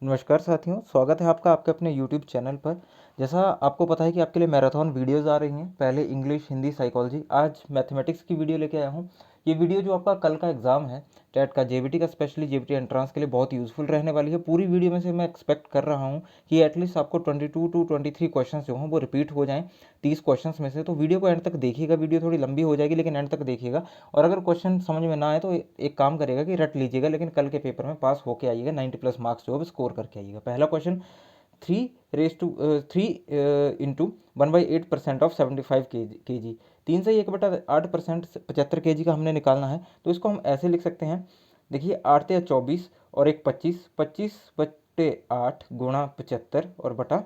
नमस्कार साथियों, स्वागत है आपका आपके अपने यूट्यूब चैनल पर। जैसा आपको पता है कि आपके लिए मैराथन वीडियोस आ रही हैं, पहले इंग्लिश, हिंदी, साइकोलॉजी, आज मैथमेटिक्स की वीडियो लेके आया हूँ। ये वीडियो जो आपका कल का एग्जाम है टेट का, जेबीटी का, स्पेशली जेबीटी एंट्रांस के लिए बहुत यूजफुल रहने वाली है। पूरी वीडियो में से मैं एक्सपेक्ट कर रहा हूँ कि एटलीस्ट आपको 22 टू 23 क्वेश्चन जो हैं वो रिपीट हो जाएँ 30 क्वेश्चन में से। तो वीडियो को एंड तक देखिएगा, वीडियो थोड़ी लंबी हो जाएगी लेकिन एंड तक देखिएगा। और अगर क्वेश्चन समझ में ना आए तो एक काम करेगा कि रट लीजिएगा, लेकिन कल के पेपर में पास होके आइएगा, 90+ मार्क्स जो है स्कोर करके आइएगा। पहला क्वेश्चन, 3 इंटू 1/8% ऑफ 75 के जी। 3 से 1/8% 75 kg का हमने निकालना है। तो इसको हम ऐसे लिख सकते हैं, देखिए 8 या 24 और एक 25, 25/8 गुणा 75 और बटा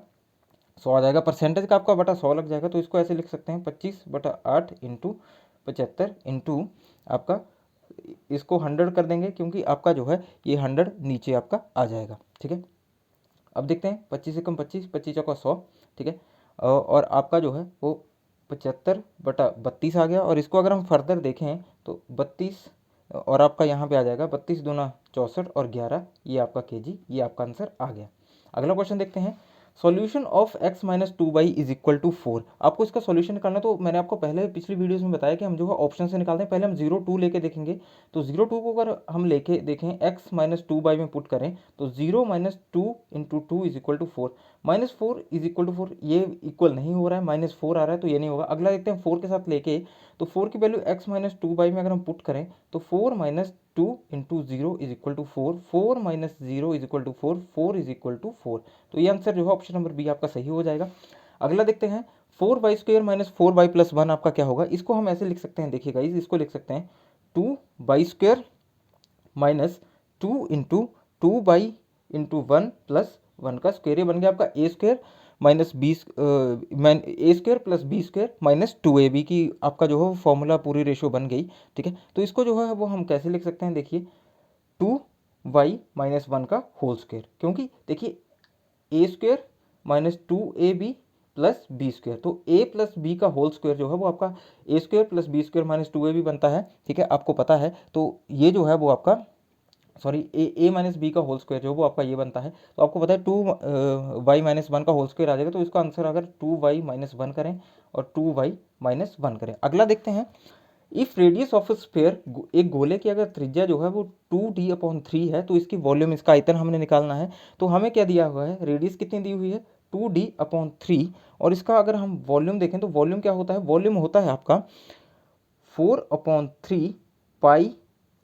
100 आ जाएगा। परसेंटेज का आपका बटा 100 लग जाएगा। तो इसको ऐसे लिख सकते हैं, 25/8 इंटू 75 इंटू आपका, इसको 100 कर देंगे क्योंकि आपका जो है ये 100 नीचे आपका आ जाएगा। ठीक है, अब देखते हैं 25 से कम 25, 25 चौका 100। ठीक है, और आपका जो है वो 75/32 आ गया। और इसको अगर हम फर्दर देखें तो 32 और आपका यहाँ पे आ जाएगा 32 दूना 64 और 11, ये आपका केजी, ये आपका आंसर आ गया। अगला क्वेश्चन देखते हैं, solution of x minus 2y is equal to 4। आपको इसका सॉल्यूशन निकालना, तो मैंने आपको पहले पिछली वीडियोस में बताया कि हम जो है ऑप्शन से निकालते हैं। पहले हम 0 2 लेके देखेंगे। तो 0 2 को अगर हम लेके देखें x माइनस 2y में पुट करें तो 0 minus 2 into 2 is equal to 4। -4 is equal to 4, ये इक्वल नहीं हो रहा है, -4 आ रहा है तो ये नहीं होगा। अगला देखते हैं 4 के साथ लेके, तो 4 की वैल्यू x माइनस 2y में अगर हम पुट करें तो 4 minus 2 into 0 is equal to 4, 4 minus 0 is equal to 4, 4 is equal to 4। तो ये आंसर जो है ऑप्शन नंबर बी आपका सही हो जाएगा। अगला देखते हैं, 4y² माइनस 4y प्लस 1 आपका क्या होगा। इसको हम ऐसे लिख सकते हैं, देखिए गाइस, इसको लिख सकते हैं 2y² minus 2 into 2y into 1 plus 1 का स्क्वेयर। ये बन गया आपका a² minus B, a² plus b² minus 2ab की आपका जो है वो फॉर्मूला पूरी रेशियो बन गई। ठीक है, तो इसको जो है वो हम कैसे लिख सकते हैं, देखिए 2y माइनस 1 का होल स्क्वेयर, क्योंकि देखिए a² minus 2ab plus b², तो a प्लस b का होल स्क्वायर जो है वो आपका a² plus b² minus 2ab बनता है। ठीक है, आपको पता है, तो ये जो है वो आपका, सॉरी, ए माइनस बी का होल स्क्वायर जो वो आपका ये बनता है। तो आपको पता है 2y माइनस 1 का होल स्क्वायर आ जाएगा। तो इसका आंसर अगर 2y माइनस 1 करें और 2y माइनस 1 करें। अगला देखते हैं, इफ रेडियस ऑफ स्फेयर, एक गोले की अगर त्रिज्या जो है वो 2d/3 है तो इसकी वॉल्यूम, इसका आयतन हमने निकालना है। तो हमें क्या दिया हुआ है, रेडियस कितनी दी हुई है 2d/3, और इसका अगर हम वॉल्यूम देखें तो वॉल्यूम क्या होता है, वॉल्यूम होता है आपका 4/3 पाई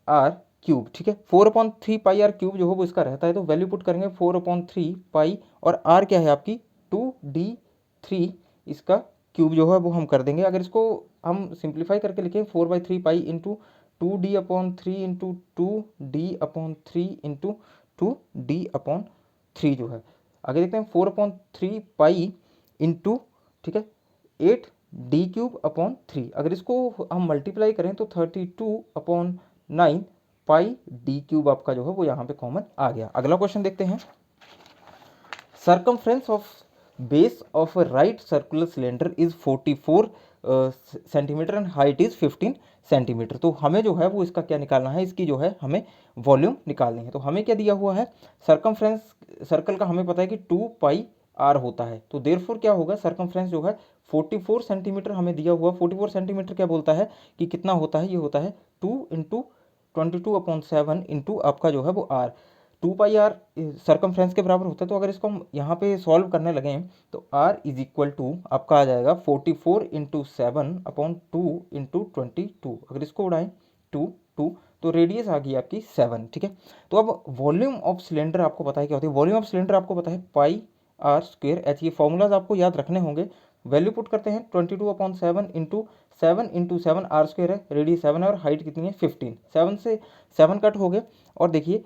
आर क्यूब। ठीक है, 4/3 पाई आर क्यूब जो है वो इसका रहता है। तो वैल्यू पुट करेंगे 4/3 पाई, और आर क्या है आपकी 2d3, इसका क्यूब जो है वो हम कर देंगे। अगर इसको हम सिंप्लीफाई करके लिखें 4/3 pi into 2d/3 into 2d/3 into 2d/3 जो है। आगे देखते हैं 4/3 पाई इंटू, ठीक है, 8d³ अगर इसको हम मल्टीप्लाई करें तो 32/9 पाई d³ आपका जो है वो यहाँ पे कॉमन आ गया। अगला क्वेश्चन देखते हैं, circumference of base of right circular cylinder is 44 centimetre and height is 15 centimetre. तो हमें जो है वो इसका क्या निकालना है, इसकी जो है हमें वॉल्यूम निकालनी है। तो हमें क्या दिया हुआ है, सर्कमफ्रेंस सर्कल का हमें पता है कि 2πr होता है। तो देयरफॉर क्या होगा, सर्कमफ्रेंस जो है 44 सेंटीमीटर हमें दिया हुआ। 44 सेंटीमीटर क्या बोलता है कि कितना होता है, ये होता है 2 इंटू 22/7 इंटू आपका जो है वो r। 2πr सर्कमफ्रेंस के बराबर होता है। तो अगर इसको हम यहाँ पे सॉल्व करने लगे तो r इज इक्वल टू आपका आ जाएगा 44 इंटू 7/2 इंटू 22। अगर इसको उड़ाएं 2 2, तो रेडियस आ गई आपकी 7। ठीक है, तो अब वॉल्यूम ऑफ सिलेंडर आपको पता है क्या होती है, वॉल्यूम ऑफ सिलेंडर आपको पता है πr²h। ये फॉर्मूलाज आपको याद रखने होंगे। वैल्यू पुट करते हैं 22/7 इंटू 7 है, रेडियस 7 है और हाइट कितनी है 15। 7 से 7 कट हो गए, और देखिए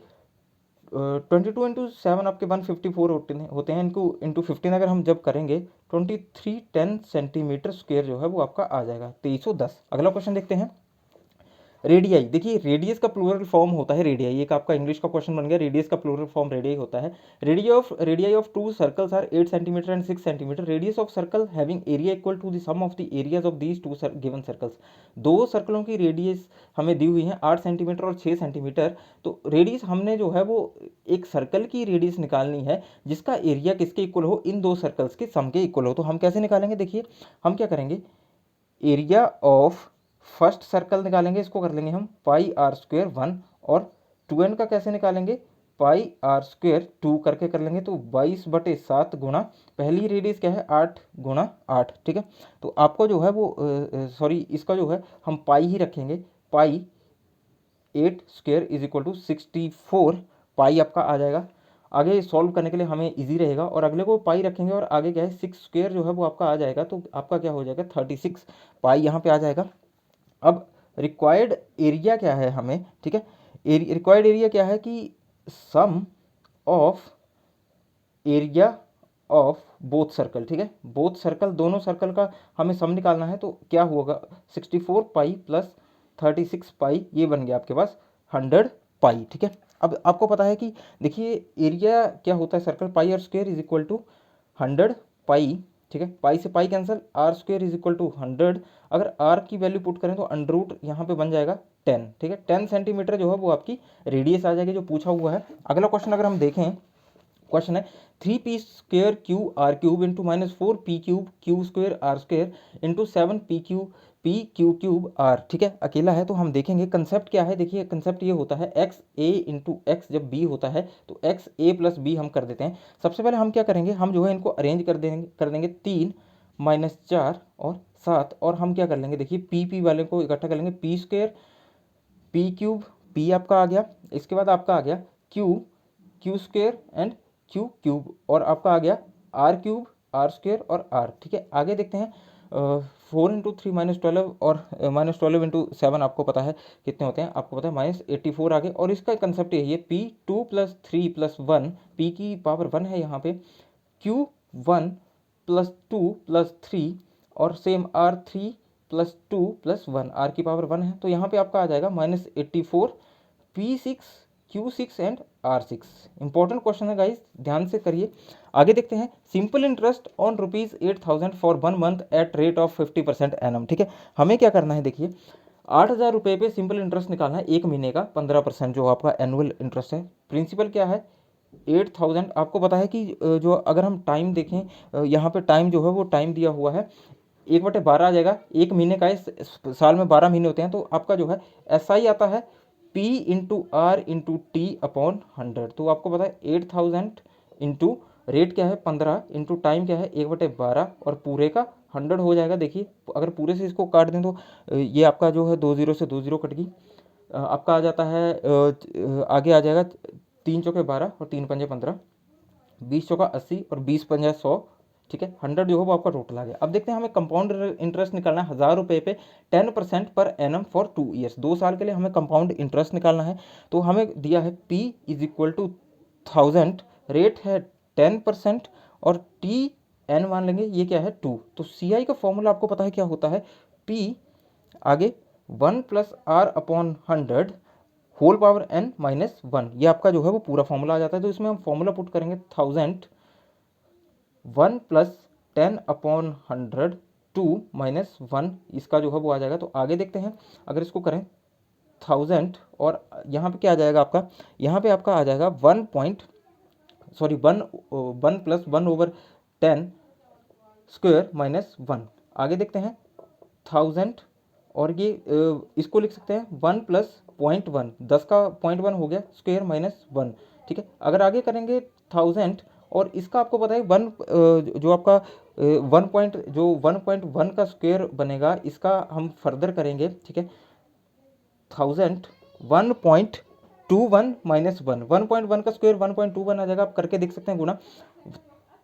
22 इंटू 7 आपके 154 होते हैं। इनको इंटू 15 अगर हम जब करेंगे 2310 सेंटीमीटर स्क्वेयर जो है वो आपका आ जाएगा 2310। अगला क्वेश्चन देखते हैं, रेडियाई, देखिए रेडियस का प्लूरल फॉर्म होता है रेडियाई, एक आपका इंग्लिश का क्वेश्चन बन गया, रेडियस का प्लूरल फॉर्म रेडियाई होता है। Radii of two circles are 8 centimetre and 6 centimetre, radius of circle having area equal to the sum of the areas of these two given circles. दो सर्कलों की radius हमें दी हुई है 8 सेंटीमीटर और 6 सेंटीमीटर। तो रेडियस हमने जो है वो एक सर्कल की रेडियस निकालनी है जिसका एरिया किसके इक्वल हो, इन दो सर्कल्स के सम के इक्वल हो। तो हम कैसे निकालेंगे, देखिए हम क्या करेंगे, एरिया ऑफ फर्स्ट सर्कल निकालेंगे, इसको कर लेंगे हम पाई आर स्क्वेयर 1, और 2n का कैसे निकालेंगे, पाई आर स्क्वेयर 2 करके कर लेंगे। तो 22/7 गुणा पहली रेडियस क्या है 8 गुणा 8, ठीक है। तो आपको जो है वो सॉरी इसका जो है हम पाई ही रखेंगे, पाई 8 स्क्वेयर इज इक्वल टू 64 पाई आपका आ जाएगा। आगे सॉल्व करने के लिए हमें इजी रहेगा, और अगले को पाई रखेंगे और आगे क्या है 6 स्क्वेयर जो है वो आपका आ जाएगा। तो आपका क्या हो जाएगा 36 पाई यहाँ पे आ जाएगा। अब रिक्वायर्ड एरिया क्या है हमें, ठीक है, रिक्वायर्ड एरिया क्या है कि sum of area of both circle, ठीक है, बोथ सर्कल दोनों सर्कल का हमें सम निकालना है। तो क्या होगा 64 पाई प्लस 36 पाई, ये बन गया आपके पास 100 पाई, ठीक है। अब आपको पता है कि देखिए एरिया क्या होता है circle, pi r square is equal to 100 pi, ठीक है, पाई से pi cancel, r square is equal to 100। अगर आर की वैल्यू पुट करें तो अंडर रूट यहाँ पे बन जाएगा 10, ठीक है, 10 सेंटीमीटर जो है वो आपकी रेडियस आ जाएगी जो पूछा हुआ है। अगला क्वेश्चन अगर हम देखें, क्वेश्चन है 3p square q r cube into -4p cube q square r square into 7p cube r, ठीक है, अकेला है। तो हम देखेंगे कंसेप्ट क्या है, देखिए कंसेप्ट ये होता है एक्स ए इंटू एक्स, जब बी होता है तो एक्स ए प्लस बी हम कर देते हैं। सबसे पहले हम क्या करेंगे, हम जो है इनको अरेंज कर देंगे 3 -4 और 7, और हम क्या कर लेंगे, देखिए पी वाले को इकट्ठा कर लेंगे, P square P cube, P आपका आ गया, इसके बाद आपका आ गया क्यू स्क्वेयर एंड क्यूब, और आपका आ गया आर क्यूब आर स्क्वेयर और आर, ठीक है। आगे देखते हैं 4 इंटू 3 -12 और -12 इंटू 7 आपको पता है कितने होते हैं, आपको पता है -84 आगे। और इसका कंसेप्ट यही है पी 2 + 3 + 1, पी की पावर 1 है यहाँ पे, क्यू 1 + 2 + 3, और सेम आर 3 + 2 + 1, आर की पावर 1 है। तो यहाँ पे आपका आ जाएगा -84 P6 Q6 and R6। Important question है गाइस, ध्यान से करिए। आगे देखते हैं simple interest on ₹8,000 for 1 month at rate of 50% annum, ठीक है। हमें क्या करना है, देखिए 8,000 रुपये पे सिंपल इंटरेस्ट निकालना है एक महीने का, 15% जो आपका एनुअल इंटरेस्ट है। प्रिंसिपल क्या है 8,000, आपको पता है कि जो अगर हम टाइम देखें यहाँ पे टाइम जो है वो टाइम दिया हुआ है 1/12 आ जाएगा, एक महीने का है, साल में 12 महीने होते हैं। तो आपका जो है SI आता है P into r into t upon 100। तो आपको पता है 8,000 इंटू रेट क्या है 15 इंटू टाइम क्या है 1/12 और पूरे का 100 हो जाएगा। देखिए अगर पूरे से इसको काट दें तो ये आपका जो है 2 0 से 2 0 कट गई, आपका आ जाता है आगे आ जाएगा 3 चौके 12 और 3 पंजे 15, 20 चौका 80 और 20 पंजा 100, ठीक है, 100 जो है वो आपका टोटल आ गया। अब देखते हैं हमें कंपाउंड इंटरेस्ट निकालना है 1,000 रुपये पे 10% पर एनम फॉर 2 ईयर्स, 2 साल के लिए हमें कंपाउंड इंटरेस्ट निकालना है। तो हमें दिया है P is equal to 1000, rate है 10% और टी एन मान लेंगे, ये क्या है 2। तो CI का फॉर्मूला आपको पता है क्या होता है, P आगे 1 + R/100 होल पावर n -1, ये आपका जो है वो पूरा फॉर्मूला आ जाता है। तो इसमें हम फॉर्मूला पुट करेंगे 1000 1 + 10/100 2 -1, इसका जो है वो आ जाएगा। तो आगे देखते हैं अगर इसको करें 1000 और यहाँ पे क्या आ जाएगा आपका, यहाँ पे आपका आ जाएगा 1 + 1/10 स्क्वायर -1। आगे देखते हैं 1000 और ये इसको लिख सकते हैं 1 + 0.1, 10 का 0.1 हो गया स्क्वायर -1, ठीक है। अगर आगे करेंगे 1000 और इसका आपको पता है 1 जो आपका 1.1 का स्क्वायर बनेगा, इसका हम फर्दर करेंगे, ठीक है। 1000 1.21 -1, 1.1 का स्क्वायर 1.21 आ जाएगा, आप करके देख सकते हैं गुना।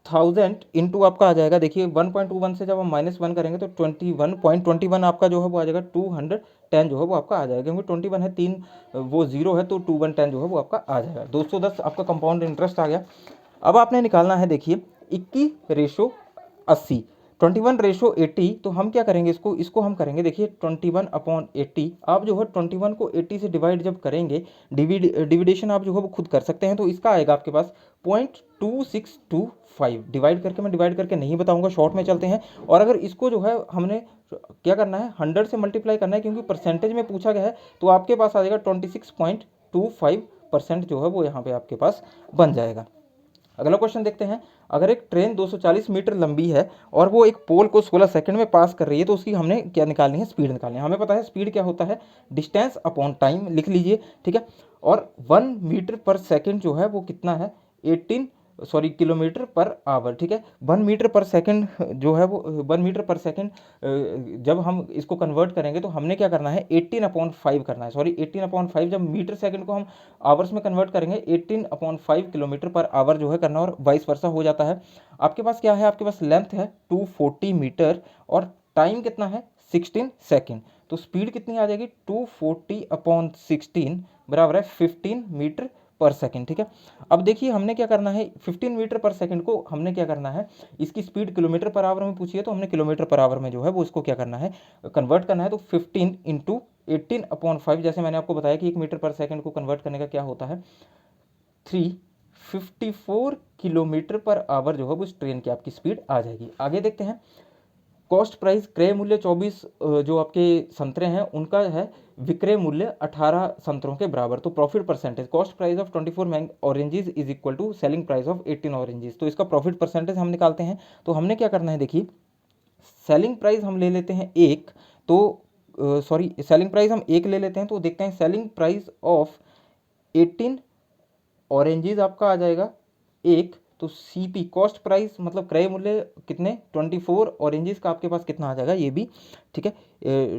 1000 इंटू आपका आ जाएगा, देखिए 1.21 से जब हम -1 करेंगे तो 21.21 आपका जो है वो आ जाएगा 210 जो है वो आपका आ जाएगा, क्योंकि 21 है 3 वो 0 है तो 2110 जो है वो आपका आ जाएगा। 210 आपका कंपाउंड इंटरेस्ट आ गया। अब आपने निकालना है देखिए 21/80, 21/80, तो हम क्या करेंगे, इसको हम करेंगे, देखिए 21/80, आप जो है 21 को 80 से डिवाइड जब करेंगे, डिविडेशन आप जो है वो खुद कर सकते हैं, तो इसका आएगा आपके पास 0.2625। डिवाइड करके मैं डिवाइड करके नहीं बताऊंगा, शॉर्ट में चलते हैं। और अगर इसको जो है हमने क्या करना है, 100 से मल्टीप्लाई करना है, क्योंकि परसेंटेज में पूछा गया है, तो आपके पास आ जाएगा 26.25% जो है वो यहाँ पे आपके पास बन जाएगा। अगला क्वेश्चन देखते हैं। अगर एक ट्रेन 240 मीटर लंबी है और वो एक पोल को 16 सेकंड में पास कर रही है, तो उसकी हमने क्या निकालनी है, स्पीड निकालनी है। हमें पता है स्पीड क्या होता है, डिस्टेंस अपॉन टाइम, लिख लीजिए, ठीक है। और 1 मीटर पर सेकंड जो है वो कितना है, 18 किलोमीटर पर आवर, ठीक है। 1 मीटर पर सेकंड जो है वो 1 मीटर पर सेकंड जब हम इसको कन्वर्ट करेंगे तो हमने क्या करना है, 18/5 करना है, 18/5, जब मीटर सेकंड को हम आवर्स में कन्वर्ट करेंगे 18/5 किलोमीटर पर आवर जो है करना, और वाइस वर्सा हो जाता है। आपके पास क्या है, आपके पास लेंथ है 240 मीटर और टाइम कितना है, 16 सेकेंड। तो स्पीड कितनी आ जाएगी, 240/16 बराबर है 15 मीटर पर सेकंड, ठीक है। अब देखिए हमने क्या करना है, 15 मीटर पर सेकंड को हमने क्या करना है, इसकी स्पीड किलोमीटर पर आवर में पूछिए, तो हमने किलोमीटर पर आवर में जो है वो इसको क्या करना है, कन्वर्ट करना है। तो 15 इंटू 18/5, जैसे मैंने आपको बताया कि 1 मीटर पर सेकंड को कन्वर्ट करने का क्या होता है, 354 किलोमीटर पर आवर जो है वो इस ट्रेन की आपकी स्पीड आ जाएगी। आगे देखते हैं। कॉस्ट प्राइस, क्रय मूल्य 24 जो आपके संतरे हैं उनका है, विक्रय मूल्य 18 संतरों के बराबर। तो profit percentage, cost price of 24 oranges is equal to selling price of 18 oranges. तो इसका प्रॉफिट परसेंटेज हम निकालते हैं। तो हमने क्या करना है, देखिए सेलिंग प्राइस हम ले लेते हैं एक, तो सेलिंग प्राइस हम एक ले लेते हैं, तो देखते हैं सेलिंग प्राइस ऑफ 18 ऑरेंजेस आपका आ जाएगा एक। तो सीपी, कॉस्ट प्राइस मतलब क्रय मूल्य कितने, 24 ऑरेंजेस का आपके पास कितना आ जाएगा, ये भी ठीक है,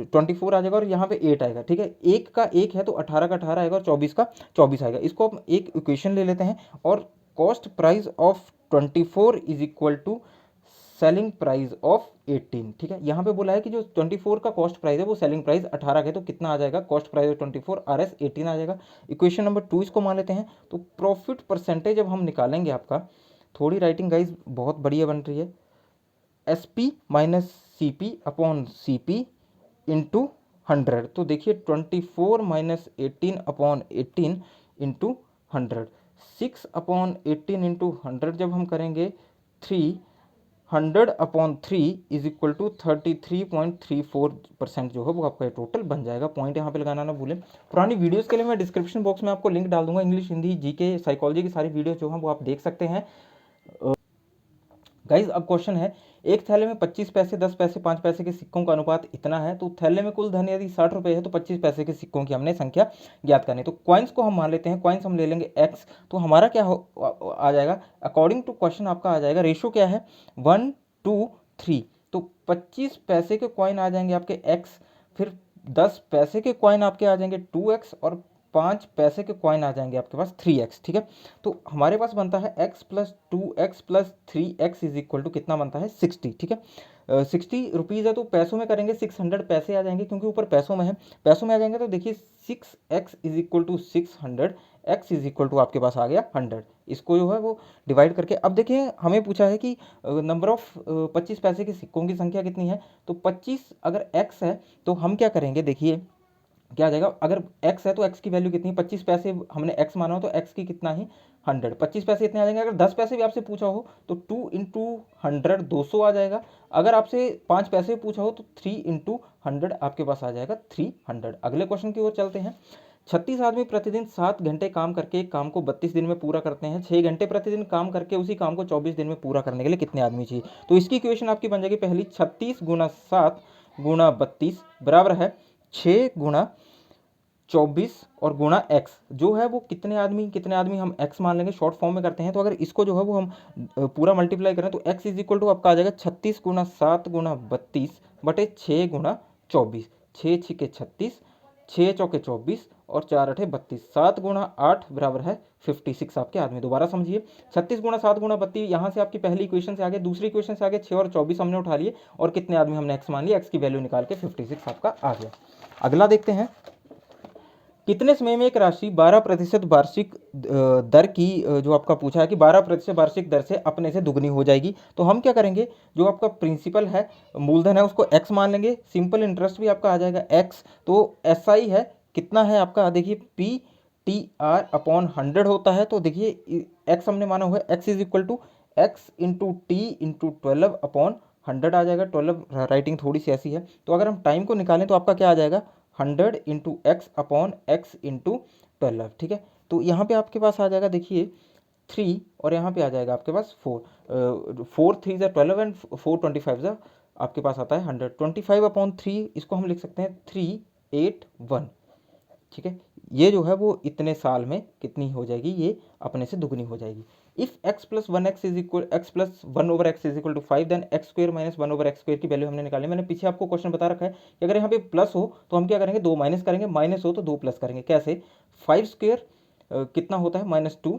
24 आ जाएगा और यहाँ पे 8 आएगा, ठीक है। एक का एक है तो 18 का 18 आएगा और 24 का 24 आएगा। इसको हम एक इक्वेशन ले लेते हैं, और cost price of 24 is equal to selling price of 18, ठीक है। यहाँ पे बोला है कि जो 24 का कॉस्ट प्राइस है वो सेलिंग प्राइस 18 का है, तो कितना आ जाएगा, कॉस्ट प्राइस ऑफ 24 RS 18 आ जाएगा। इक्वेशन नंबर 2 इसको मान लेते हैं। तो प्रॉफिट परसेंटेज जब हम निकालेंगे, आपका थोड़ी राइटिंग गाइज बहुत बढ़िया बन रही है, SP minus CP upon CP into 100। तो देखिए 24 माइनस 18/18 इंटू 100, 6/18 इंटू 100 जब हम करेंगे, 300/3 इज इक्वल टू 33.34% जो है वो आपका टोटल बन जाएगा। पॉइंट यहाँ पे लगाना ना भूलें। पुरानी वीडियोस के लिए मैं डिस्क्रिप्शन बॉक्स में आपको लिंक डाल दूंगा, इंग्लिश, हिंदी, जीके, साइकोलॉजी की सारी वीडियो जो है वो आप देख सकते हैं। गाइज अब क्वेश्चन है, एक थैले में 25 पैसे, 10 पैसे, 5 पैसे के सिक्कों का अनुपात इतना है, तो थैले में कुल धन यदि 60 रुपये है तो 25 पैसे के सिक्कों की हमने संख्या ज्ञात करनी है। तो कॉइन्स को हम मान लेते हैं, कॉइन्स हम ले लेंगे x, तो हमारा क्या आ जाएगा, अकॉर्डिंग टू क्वेश्चन आपका आ जाएगा, रेशो क्या है 1:3। तो 25 पैसे के कॉइन आ जाएंगे आपके x, फिर 10 पैसे के कॉइन आपके आ जाएंगे 2x, और 5 पैसे के कॉइन आ जाएंगे आपके पास 3x, ठीक है। तो हमारे पास बनता है x plus 2x plus 3x is equal to कितना बनता है, 60, ठीक है। 60 रुपीज़ है तो पैसों में करेंगे 600 पैसे आ जाएंगे, क्योंकि ऊपर पैसों में है, पैसों में आ जाएंगे। तो देखिए 6x is equal to 600, x is equal to आपके पास आ गया 100। इसको जो है वो डिवाइड करके, अब देखिए हमें पूछा है कि नंबर ऑफ 25 पैसे के सिक्कों की संख्या कितनी है। तो 25 अगर x है तो हम क्या करेंगे, देखिए क्या आ जाएगा, अगर x है तो x की वैल्यू कितनी, 25 पैसे हमने x माना हो तो x की कितना ही 100, 25 पैसे इतने आ जाएंगे। अगर 10 पैसे भी आपसे पूछा हो तो 2 इंटू 100 200 आ जाएगा। अगर आपसे 5 पैसे पूछा हो तो 3 इंटू 100 आपके पास आ जाएगा 300। अगले क्वेश्चन की ओर चलते हैं। 36 आदमी प्रतिदिन 7 घंटे काम करके एक काम को 32 दिन में पूरा करते हैं। 6 घंटे प्रतिदिन काम करके उसी काम को 24 दिन में पूरा करने के लिए कितने आदमी चाहिए। तो इसकी इक्वेशन आपकी बन जाएगी पहली, 36 गुना 7 गुना 32 बराबर है 6 गुना 24 और गुणा x, जो है वो कितने आदमी हम x मान लेंगे, शॉर्ट फॉर्म में करते हैं। तो अगर इसको जो है वो हम पूरा मल्टीप्लाई करें तो x इज इक्वल टू आपका आ जाएगा 36 गुना 7 गुना 32 बटे 6 गुना 24, 6 छिके 36, 6 चौके 24 और 4 अठे 32, 7 गुना 8 बराबर है 56 आपके आदमी। दोबारा समझिए, 36 गुना 7 गुना 32, यहाँ से आपकी पहली इक्वेशन से आगे, दूसरी इक्वेशन से आगे 6 और 24 हमने उठा लिए और कितने आदमी हमने x मान लिया, x की वैल्यू निकाल के 56 आपका आ गया। अगला देखते हैं, कितने समय में एक राशि 12% वार्षिक दर की जो आपका पूछा है कि 12% वार्षिक दर से अपने से दुगनी हो जाएगी। तो हम क्या करेंगे, जो आपका प्रिंसिपल है, मूलधन है, उसको एक्स मान लेंगे, सिंपल इंटरेस्ट भी आपका आ जाएगा एक्स। तो एस आई है कितना है आपका, देखिए पी टी आर अपॉन 100 होता है। तो देखिए एक्स हमने माना हुआ है, x is equal to x into t into 12 upon 100 आ जाएगा। 12 राइटिंग थोड़ी सी ऐसी है। तो अगर हम टाइम को निकालें तो आपका क्या आ जाएगा, 100 into x upon x into 12। ठीक है, तो यहाँ पे आपके पास आ जाएगा देखिए 3, और यहाँ पे आ जाएगा आपके पास 4। 4 3 ज़ा 12 एंड 4 25 ज़ा आपके पास आता है 100। 25 अपॉन 3 इसको हम लिख सकते हैं 381। ठीक है, ये जो है वो इतने साल में कितनी हो जाएगी, ये अपने से दुगनी हो जाएगी। If x plus 1x is equal x plus 1/x is equal to 5 then x square minus 1/x square की वैल्यू हमने निकाली। मैंने पीछे आपको क्वेश्चन बता रखा है कि अगर यहाँ पे प्लस हो तो हम क्या करेंगे, 2 माइनस करेंगे, माइनस हो तो 2 प्लस करेंगे। कैसे, 5 स्क्वायर कितना होता है -2,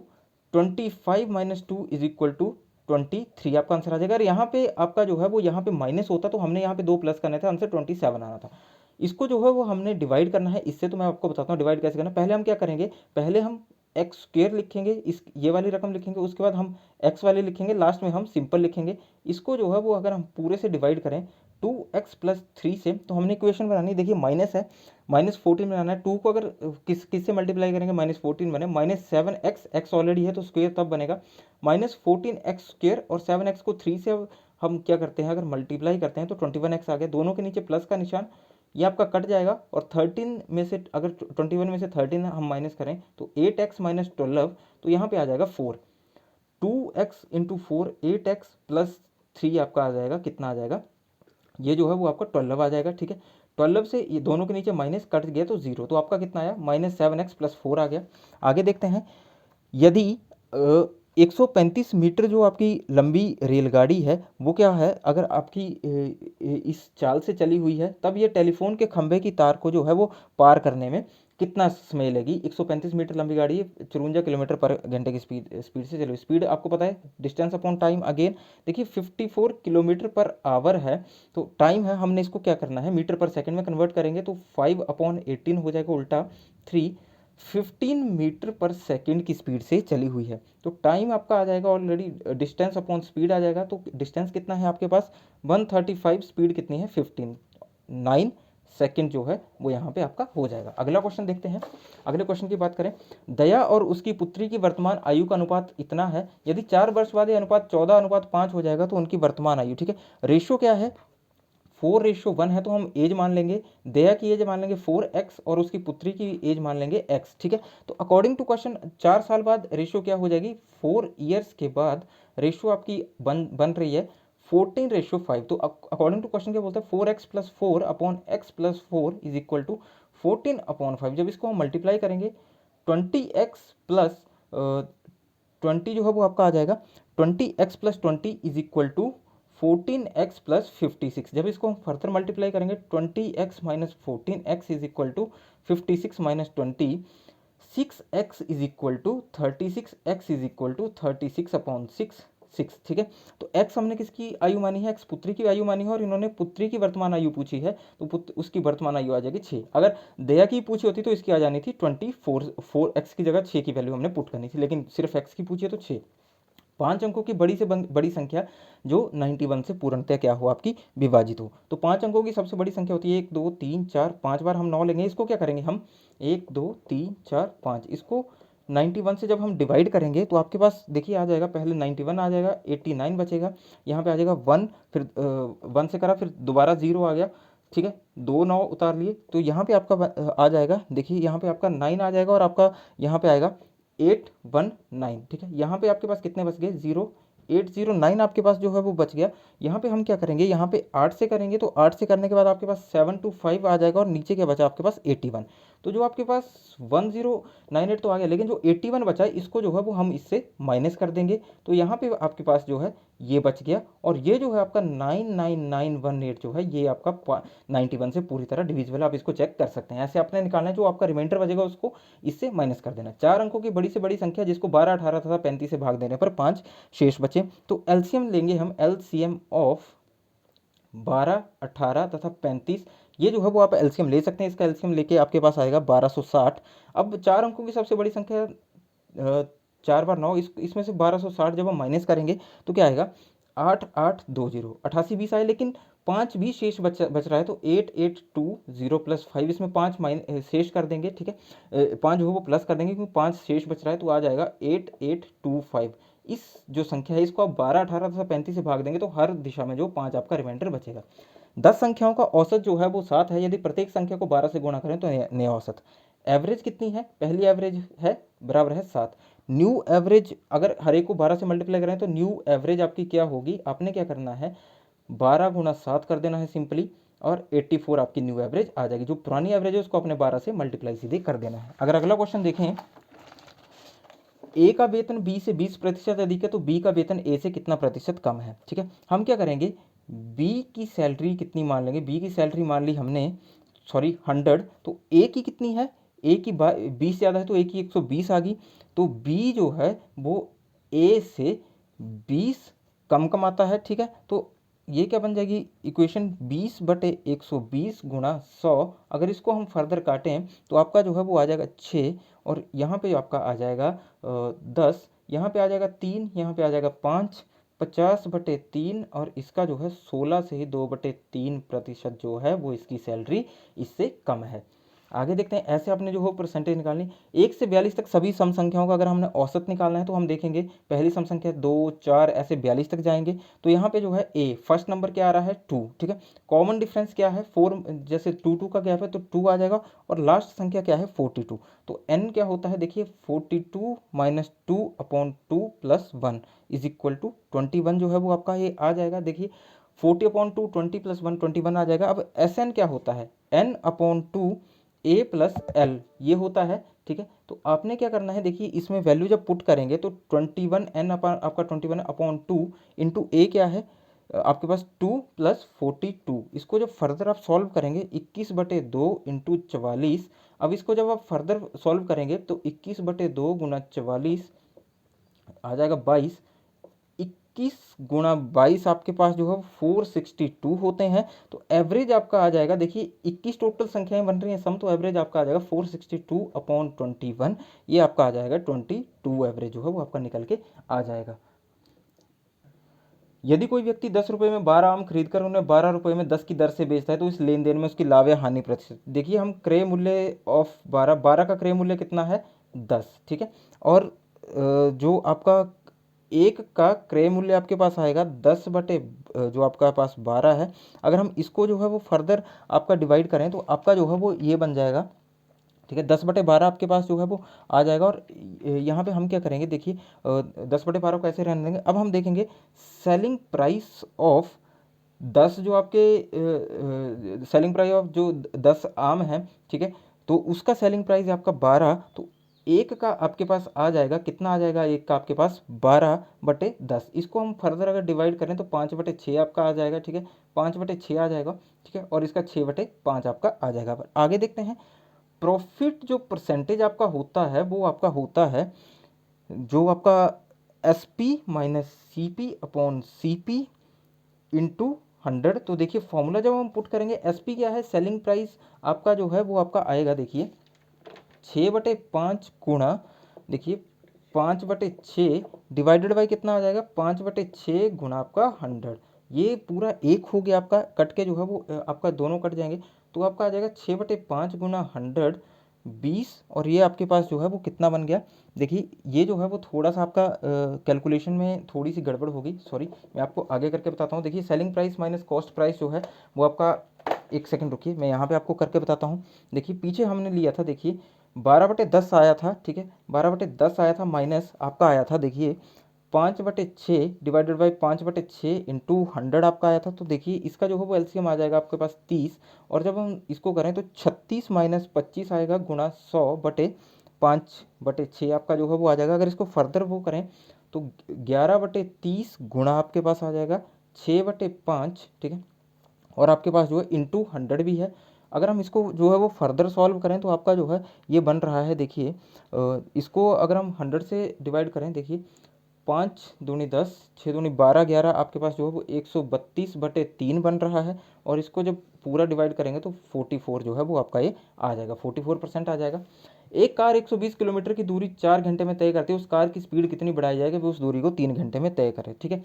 25 माइनस 2 इज इक्वल टू 23 आपका आंसर आ जाएगा। और यहाँ पे आपका जो है वो यहाँ पे माइनस होता तो हमने यहाँ पे 2 प्लस करने थे, आंसर 27 आना था। इसको जो है वो हमने डिवाइड करना है इससे। तो मैं आपको बताता हूँ डिवाइड कैसे करना है। पहले हम क्या करेंगे, पहले हम एक्स स्क्वेयर लिखेंगे, इस ये वाली रकम लिखेंगे, उसके बाद हम एक्स वाली लिखेंगे, लास्ट में हम सिंपल लिखेंगे। इसको जो है वो अगर हम पूरे से डिवाइड करें 2x प्लस 3 से, तो हमने इक्वेशन बनानी, देखिए माइनस है, -14 बनाना है। 2 को अगर किससे मल्टीप्लाई करेंगे, -14 बने, -7x, x ऑलरेडी है तो स्क्वेयर तब बनेगा, -14x स्क्वेयर, और 7x को 3 से अब हम क्या करते हैं, अगर मल्टीप्लाई करते हैं तो 21x आ गया। दोनों के नीचे प्लस का निशान, ये आपका कट जाएगा। और 13 में से अगर 21 में से 13 हम माइनस करें तो 8x माइनस 12, तो यहाँ पे आ जाएगा 4। 2x इंटू 4, 8x प्लस 3 आपका आ जाएगा, कितना आ जाएगा, ये जो है वो आपका 12 आ जाएगा। ठीक है, 12 से ये दोनों के नीचे माइनस कट गया तो 0, तो आपका कितना आया, -7x प्लस 4 आ गया। आगे देखते हैं, यदि 135 मीटर जो आपकी लंबी रेलगाड़ी है वो क्या है, अगर आपकी इस चाल से चली हुई है, तब ये टेलीफोन के खंभे की तार को जो है वो पार करने में कितना समय लेगी। 135 मीटर लंबी गाड़ी है, 54 किलोमीटर पर घंटे की स्पीड से चलो। स्पीड आपको पता है, डिस्टेंस अपॉन टाइम अगेन, देखिए 54 किलोमीटर पर आवर है, तो टाइम है, हमने इसको क्या करना है, मीटर पर सेकंड में कन्वर्ट करेंगे तो 5/18 हो जाएगा, उल्टा 3, 15 मीटर पर सेकंड की स्पीड से चली हुई है। तो टाइम आपका आ जाएगा ऑलरेडी, डिस्टेंस अपॉन स्पीड आ जाएगा। तो डिस्टेंस कितना है आपके पास 135, स्पीड कितनी है 15, 9 सेकंड जो है वो यहाँ पे आपका हो जाएगा। अगला क्वेश्चन देखते हैं। अगले क्वेश्चन की बात करें, दया और उसकी पुत्री की वर्तमान आयु का अनुपात इतना है, यदि 4 वर्ष बाद ये अनुपात 14:5 हो जाएगा तो उनकी वर्तमान आयु, ठीक है, रेशियो क्या है, 4:1 है, तो हम एज मान लेंगे, दया की एज मान लेंगे 4x और उसकी पुत्री की एज मान लेंगे x। ठीक है, तो अकॉर्डिंग टू क्वेश्चन 4 साल बाद रेशियो क्या हो जाएगी, 4 ईयर्स के बाद रेशियो आपकी बन रही है 14:5। तो अकॉर्डिंग टू क्वेश्चन क्या बोलता है, 4x plus 4 upon x plus 4 is equal to 14/5। जब इसको हम मल्टीप्लाई करेंगे 20x प्लस 20 जो है वो आपका आ जाएगा, 20x plus 20 is equal to 14x plus 56। जब इसको हम फर्दर मल्टीप्लाई करेंगे 20x minus 14x is equal to 56 minus 20, 6x is equal to 36, x is equal to 36/6। ठीक है, तो x हमने किसकी आयु मानी है, x पुत्री की आयु मानी है, और इन्होंने पुत्री की वर्तमान आयु पूछी है, तो उसकी वर्तमान आयु आ जाएगी 6। अगर दया की पूछी होती तो इसकी आ जानी थी 24, 4x की जगह 6 की वैल्यू हमने पुट करनी थी, लेकिन सिर्फ x की पूछी है तो 6। 5 अंकों की बड़ी से बड़ी संख्या जो 91 से पूर्णतः क्या हो, आपकी विभाजित हो। तो 5 अंकों की सबसे बड़ी संख्या होती है 1 2 3 4 5 बार हम 9 लेंगे। इसको क्या करेंगे हम 1 2 3 4 5, इसको 91 से जब हम डिवाइड करेंगे तो आपके पास देखिए आ जाएगा, पहले 91 आ जाएगा, 89 बचेगा, यहाँ पे आ जाएगा 1, फिर 1 से करा, फिर दोबारा 0 आ गया। ठीक है, 2 9 उतार लिए, तो यहाँ पे आपका आ जाएगा, देखिए यहाँ पे आपका 9 आ जाएगा, और आपका यहाँ पे आएगा 819। ठीक है, यहाँ पे आपके पास कितने बच गए, 0, 809 आपके पास जो है वो बच गया। यहाँ पे हम क्या करेंगे, यहाँ पे 8 से करेंगे, तो 8 से करने के बाद आपके पास 725 आ जाएगा, और नीचे क्या बचा आपके पास 81। तो जो आपके पास 1098 तो आ गया, लेकिन जो 81 बचा है इसको जो है वो हम इससे माइनस कर देंगे, तो यहाँ पे आपके पास जो है ये बच गया, और ये जो है आपका 99918 जो है ये आपका 91 से पूरी तरह डिविजिबल। आप इसको चेक कर सकते हैं, ऐसे आपने निकालना है, जो आपका रिमाइंडर बचेगा उसको इससे माइनस कर देना। 4 अंकों की बड़ी से बड़ी संख्या जिसको 12 18 तथा 35 से भाग देने पर 5 शेष बचे। तो एलसीएम लेंगे हम, एलसीएम ऑफ 12 18 तथा 35 ये जो है वो आप एलसीएम ले सकते हैं, इसका एलसीएम लेके आपके पास आएगा 1260। अब 4 अंकों की सबसे बड़ी संख्या 4 बार 9, इसमें से 1260 जब हम माइनस करेंगे तो क्या आएगा, 8820, 8820 आए, लेकिन 5 भी शेष बच रहा है, तो 8820 प्लस 5, इसमें 5 शेष कर देंगे, ठीक है, 5 जो है वो प्लस कर देंगे क्योंकि 5 शेष बच रहा है, तो आ जाएगा 8825। इस जो संख्या है इसको आप 12, 18 तथा 35 से भाग देंगे तो हर दिशा में जो 5 आपका रिमाइंडर बचेगा। 10 संख्याओं का औसत जो है वो 7 है, यदि प्रत्येक संख्या को 12 से गुणा करें तो नया औसत। एवरेज कितनी है, पहली एवरेज है बराबर है 7। न्यू एवरेज अगर हर एक को 12 से मल्टीप्लाई करें तो न्यू एवरेज आपकी क्या होगी, आपने क्या करना है 12 गुणा 7 कर देना है सिंपली, और 84 आपकी न्यू एवरेज आ जाएगी। जो पुरानी एवरेज है उसको अपने 12 से मल्टीप्लाई सीधे कर देना है। अगर अगला क्वेश्चन देखें, ए का वेतन बी से 20% अधिक है तो बी का वेतन ए से कितना प्रतिशत कम है, ठीक है। हम क्या करेंगे, बी की सैलरी कितनी मान लेंगे, बी की सैलरी मान ली हमने, सॉरी 100, तो ए की कितनी है, ए की 20 ज़्यादा है तो ए की 120 आ गई, तो बी जो है वो ए से 20 कम कमाता है, ठीक है। तो ये क्या बन जाएगी इक्वेशन, 20/120 गुणा 100। अगर इसको हम फर्दर काटें तो आपका जो है वो आ जाएगा 6, और यहाँ पे आपका आ जाएगा 10, यहाँ पे आ जाएगा 3, यहाँ पे आ जाएगा 5, 50/3, और इसका जो है 16 से ही 2/3% जो है वो इसकी सैलरी इससे कम है। आगे देखते हैं, ऐसे आपने जो हो परसेंटेज निकालनी, 1 से 42 तक सभी सम संख्याओं का अगर हमने औसत निकालना है तो हम देखेंगे पहली सम संख्या 2, 4 ऐसे 42 तक जाएंगे, तो यहाँ पे जो है ए फर्स्ट नंबर क्या आ रहा है 2, ठीक है। कॉमन डिफरेंस क्या है 4, जैसे 2 का गैप है तो 2 आ जाएगा, और लास्ट संख्या क्या है 42, तो n क्या होता है देखिए 42 minus 2/2 plus 1 is equal to 21 जो है वो आपका ये आ जाएगा। देखिए 40/2 20 प्लस 1 21 आ जाएगा। अब एस एन क्या होता है, n/2 ए प्लस एल ये होता है, ठीक है। तो आपने क्या करना है, देखिए इसमें वैल्यू जब पुट करेंगे तो 21 n आपका 21/2 इंटू ए क्या है आपके पास 2 प्लस 42, इसको जब फर्दर आप सॉल्व करेंगे 21/2 इंटू 44। अब इसको जब आप फर्दर सॉल्व करेंगे तो 21/2 गुना 44 आ जाएगा 22, 21 गुणा 22 आपके पास जो है 462 होते हैं, तो एवरेज आपका आ जाएगा, देखिए 21 टोटल संख्याएं बन रही हैं सम, तो एवरेज आपका आ जाएगा 462/21, ये आपका आ जाएगा 22 एवरेज जो है वो आपका निकल के आ जाएगा। यदि कोई व्यक्ति 10 रुपये में 12 आम खरीद कर उन्हें 12 रुपये में 10 की दर से बेचता है तो इस लेन देन में उसकी लाभ या हानि प्रतिशत, देखिए हम क्रय मूल्य ऑफ 12 का क्रय मूल्य कितना है 10, ठीक है, और जो आपका एक का क्रय मूल्य आपके पास आएगा 10 बटे जो आपका पास 12 है। अगर हम इसको जो है वो फर्दर आपका डिवाइड करें तो आपका जो है वो ये बन जाएगा, ठीक है, 10/12 आपके पास जो है वो आ जाएगा। और यहाँ पे हम क्या करेंगे, देखिए 10/12 कैसे रहने देंगे, अब हम देखेंगे सेलिंग प्राइस ऑफ 10 जो आपके सेलिंग प्राइस ऑफ जो 10 आम है, ठीक है, तो उसका सेलिंग प्राइस है आपका 12, तो एक का आपके पास आ जाएगा कितना, आ जाएगा एक का आपके पास 12/10। इसको हम फर्दर अगर डिवाइड करें तो 5/6 आपका आ जाएगा, ठीक है, 5/6 आ जाएगा, ठीक है, और इसका 6/5 आपका आ जाएगा। आगे देखते हैं, प्रॉफिट जो परसेंटेज आपका होता है वो आपका होता है जो आपका S P minus C P upon C P into 100। तो देखिए फॉर्मूला जब हम पुट करेंगे, एस पी क्या है सेलिंग प्राइस आपका जो है वो आपका आएगा, देखिए 6/5 गुणा, देखिए 5/6 डिवाइडेड बाई कितना आ जाएगा 5/6 गुणा आपका 100, ये पूरा एक हो गया आपका, कट के जो है वो आपका दोनों कट जाएंगे, तो आपका आ जाएगा 6/5 गुणा 100 20, और ये आपके पास जो है वो कितना बन गया, देखिए ये जो है वो थोड़ा सा आपका कैलकुलेशन में थोड़ी सी गड़बड़ होगी, सॉरी मैं आपको आगे करके बताता हूँ। देखिए selling price minus cost price जो है वो आपका, एक सेकंड रुकिए मैं यहाँ पे आपको करके बताता हूँ। देखिए पीछे हमने लिया था, देखिए 12/10 आया था, ठीक है, 12/10 आया था, माइनस आपका आया था देखिए 5/6 डिवाइडेड बाई 5/6 इंटू 100 आपका आया था, तो देखिए इसका जो है वो एलसीएम आ जाएगा आपके पास 30, और जब हम इसको करें तो 36 माइनस 25 आएगा गुणा 100/5/6 आपका जो है वो आ जाएगा। अगर इसको फर्दर वो करें तो 11/30 गुणा आपके पास आ जाएगा 6/5, ठीक है, और आपके पास जो है इंटू 100 भी है। अगर हम इसको जो है वो फर्दर सॉल्व करें तो आपका जो है ये बन रहा है, देखिए इसको अगर हम 100 से डिवाइड करें, देखिए 5 दूनी 10, 6 दूनी 12, 11 आपके पास जो है वो 132/3 बन रहा है। और इसको जब पूरा डिवाइड करेंगे तो 44 जो है वो आपका ये आ जाएगा, 44% आ जाएगा। एक कार 120 किलोमीटर की दूरी 4 घंटे में तय करती है, उस कार की स्पीड कितनी बढ़ाई जाएगी वो उस दूरी को 3 घंटे में तय करे। ठीक है,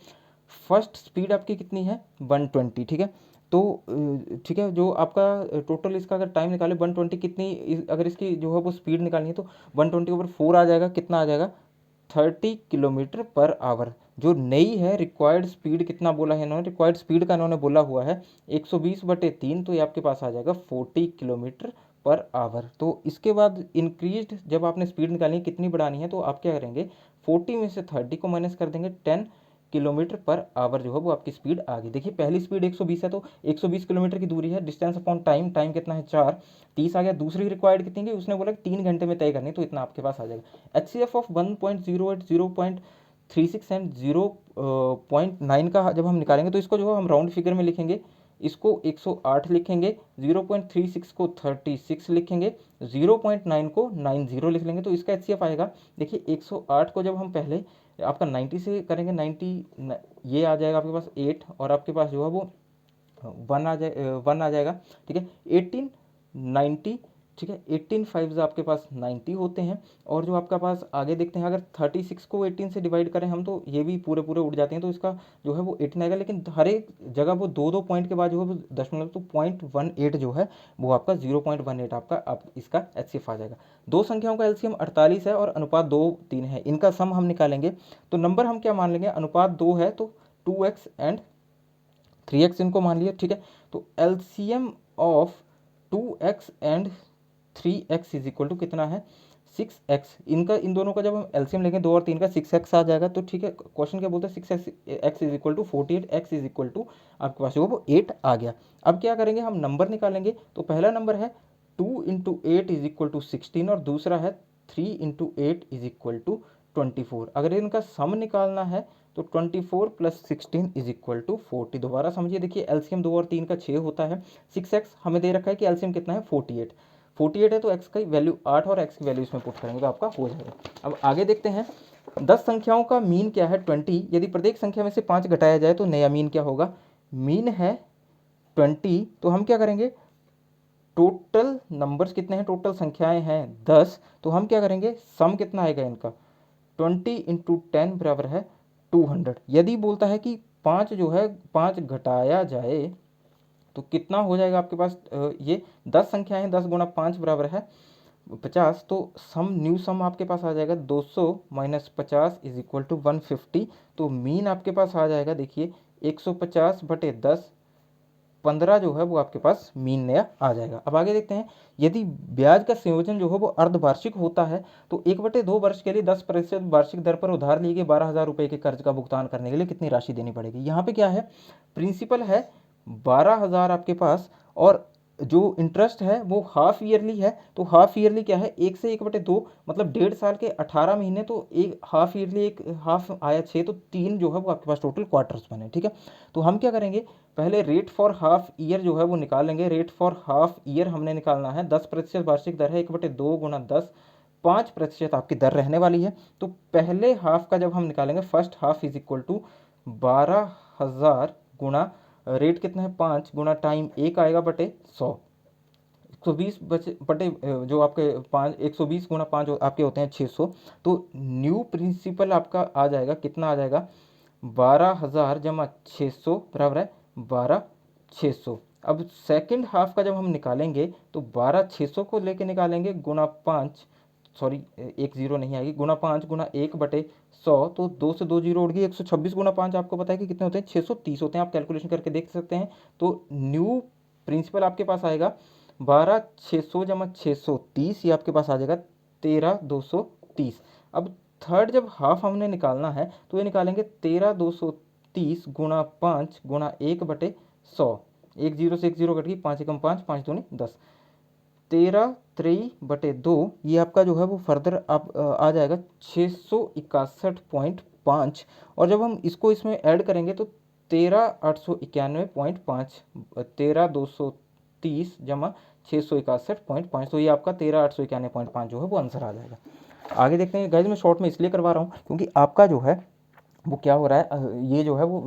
फर्स्ट स्पीड आपकी कितनी है 120। ठीक है, तो ठीक है, जो आपका टोटल इसका अगर टाइम निकाले 120 कितनी अगर इसकी जो है वो स्पीड निकालनी है तो 120/4 आ जाएगा, कितना आ जाएगा 30 किलोमीटर पर आवर। जो नई है रिक्वायर्ड स्पीड कितना बोला है इन्होंने, रिक्वायर्ड स्पीड का इन्होंने बोला हुआ है 120/3, तो ये आपके पास आ जाएगा 40 किलोमीटर पर आवर। तो इसके बाद इंक्रीज जब आपने स्पीड निकालनी है कितनी बढ़ानी है तो आप क्या करेंगे 40 में से 30 को माइनस कर देंगे, 10 किलोमीटर पर आवर जो है वो आपकी स्पीड आ गई। देखिए पहली स्पीड 120 है तो 120 किलोमीटर की दूरी है, डिस्टेंस अपॉन टाइम, टाइम कितना है 4, 30 आ गया। दूसरी रिक्वायर्ड कितनी है उसने बोला 3 घंटे में तय करनी, तो इतना आपके पास आ जाएगा। HCF ऑफ 1.08, 0.36 एंड 0.9 का जब हम निकालेंगे तो इसको जो है हम राउंड फिगर में लिखेंगे, इसको 108 लिखेंगे, 0.36 को 36 लिखेंगे, 0.9 को 90 लिख लेंगे, तो इसका HCF आएगा। देखिए 108 को जब हम पहले आपका 90 से करेंगे, 90 ये आ जाएगा आपके पास 8, और आपके पास जो है वो 1 आ जाएगा। ठीक है, 18 90, ठीक है, 18 5 आपके पास 90 होते हैं। और जो आपका पास आगे देखते हैं, अगर 36 को 18 से डिवाइड करें हम तो ये भी पूरे पूरे उड़ जाते हैं, तो इसका जो है वो 18 आएगा। लेकिन हर एक जगह वो 2-2 पॉइंट के बाद जो है वो दशमलव, तो 0.18 जो है वो आपका 0.18 आपका आप इसका HCF आ जाएगा। दो संख्याओं का LCM 48 है और अनुपात 2:3 है, इनका सम हम निकालेंगे तो नंबर हम क्या मान लेंगे, अनुपात 2 है तो 2x एंड 3x इनको मान लिया। ठीक है, तो LCM of 2x and 3x is equal to कितना है 6x। इनका इन दोनों का जब हम LCM लेंगे 2 और 3 का 6x आ जाएगा। तो ठीक है, क्वेश्चन क्या बोलते हैं 6x is equal to 48, x is equal to आपके पास जो वो 8 आ गया। अब क्या करेंगे हम नंबर निकालेंगे, तो पहला नंबर है 2 इंटू 8 इज इक्वल टू 16 और दूसरा है 3 इंटू 8 इज इक्वल टू 24। अगर इनका सम निकालना है तो 24 प्लस 16 इज इक्वल टू 40। दोबारा समझिए, देखिए LCM 2 और 3 का 6 होता है, 6x हमें दे रखा है कि LCM कितना है 48 है, तो x की वैल्यू 8 और x की वैल्यू इसमें पुट करेंगे तो आपका हो जाएगा। अब आगे देखते हैं, 10 संख्याओं का मीन क्या है 20, यदि प्रत्येक संख्या में से 5 घटाया जाए तो नया मीन क्या होगा। मीन है 20, तो हम क्या करेंगे, टोटल नंबर्स कितने हैं, टोटल संख्याएं हैं 10, तो हम क्या करेंगे सम कितना आएगा इनका 20 इंटू 10 बराबर है 200। यदि बोलता है कि 5 जो है 5 घटाया जाए तो कितना हो जाएगा आपके पास, ये 10 संख्याएं हैं, 10 गुणा 5 बराबर है 50, तो सम न्यू सम आपके पास आ जाएगा 200 माइनस 50 इज इक्वल टू 150। तो मीन आपके पास आ जाएगा, देखिए 150/10, 15 जो है वो आपके पास मीन नया आ जाएगा। अब आगे देखते हैं, यदि ब्याज का संयोजन जो है वो अर्धवार्षिक होता है तो 1/2 वर्ष के लिए 10% वार्षिक दर पर उधार लिए गए 12,000 रुपये के कर्ज का भुगतान करने के लिए कितनी राशि देनी पड़ेगी। यहाँ पे क्या है, प्रिंसिपल है 12,000 आपके पास, और जो इंटरेस्ट है वो हाफ ईयरली है। तो हाफ ईयरली क्या है, 1 से 1/2 मतलब 1.5 साल के 18 महीने, तो एक हाफ ईयरली, एक हाफ आया 6, तो 3 जो है वो आपके पास टोटल क्वार्टर्स बने। ठीक है, तो हम क्या करेंगे, पहले रेट फॉर हाफ ईयर जो है वो निकालेंगे। रेट फॉर हाफ ईयर हमने निकालना है, 10% वार्षिक दर है, 1/2 गुणा 10, 5% आपकी दर रहने वाली है। तो पहले हाफ का जब हम निकालेंगे, first half is equal to 12,000 गुणा रेट कितना है 5 गुणा टाइम 1 आएगा बटे 100, 120 बटे जो आपके 5, 120 गुणा 5 आपके होते हैं 600। तो न्यू प्रिंसिपल आपका आ जाएगा, कितना आ जाएगा 12,000 जमा 600 बराबर है 12,600। अब सेकंड हाफ का जब हम निकालेंगे तो 12,600 को लेके निकालेंगे गुणा 5, सॉरी एक जीरो नहीं आएगी, गुणा 5 गुणा 1/100, तो 2 से 2 जीरो उड़ गई, 126 गुणा 5 आपको पता है कि कितने होते हैं 630 होते हैं, आप कैलकुलेशन करके देख सकते हैं। तो न्यू प्रिंसिपल आपके पास आएगा 12,600 जमा 630, ये आपके पास आ जाएगा 13,230। अब थर्ड जब हाफ हमने निकालना है तो ये निकालेंगे 13,230 गुणा 5 गुणा 1/100, एक जीरो से एक जीरो कट गई, 5 एकम 5, 5 दूनी 10, 13/3/2, ये आपका जो है वो फर्दर आप आ जाएगा 661.5। और जब हम इसको इसमें ऐड करेंगे तो 13,891.5, 13,230 जमा 661.5, तो ये आपका 13,891.5 जो है वो आंसर आ जाएगा। आगे देखते हैं गाइस, मैं शॉर्ट में इसलिए करवा रहा हूँ क्योंकि आपका जो है वो क्या हो रहा है, ये जो है वो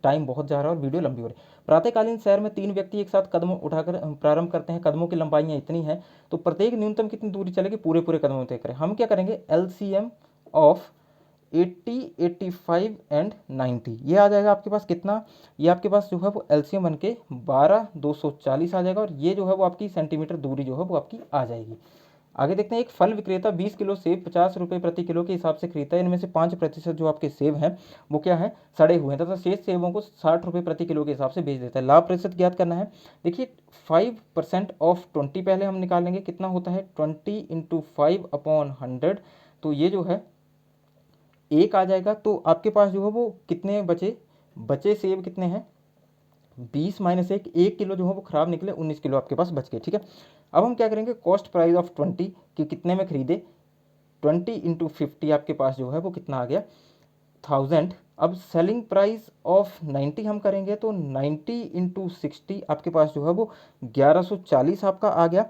टाइम बहुत जा रहा है और वीडियो लंबी हो रही है। प्रातःकालीन सैर में 3 व्यक्ति एक साथ कदम उठाकर प्रारंभ करते हैं, कदमों की लंबाइयाँ इतनी हैं, तो प्रत्येक न्यूनतम कितनी दूरी चलेगी, पूरे पूरे कदमों तय करें। हम क्या करेंगे, LCM ऑफ 80, 85 एंड 90, ये आ जाएगा आपके पास कितना, ये आपके पास जो है वो LCM बन के 12,240 आ जाएगा, और ये जो है वो आपकी सेंटीमीटर दूरी जो है वो आपकी आ जाएगी। आगे देखते हैं, एक फल विक्रेता 20 किलो सेब 50 रुपये प्रति किलो के हिसाब से खरीदता है। इनमें से 5% जो आपके सेब हैं वो क्या है, सड़े हुए हैं, तथा शेष सेबों को 60 रुपये प्रति किलो के हिसाब से बेच देता है। लाभ प्रतिशत ज्ञात करना है। देखिए 5% ऑफ 20 पहले हम निकालेंगे, कितना होता है 20 इंटू 5/100, तो ये जो है एक आ जाएगा। तो आपके पास जो है वो कितने बचे, बचे सेब कितने हैं, 20 माइनस 1 किलो जो है वो खराब निकले, 19 किलो आपके पास बच गए, ठीक है। अब हम क्या करेंगे, कॉस्ट प्राइस ऑफ 20 कि कितने में खरीदे, 20 इंटू 50 आपके पास जो है वो कितना आ गया, 1000। अब सेलिंग प्राइस ऑफ 90 हम करेंगे, तो 90 इंटू 60 आपके पास जो है वो 1140 आपका आ गया।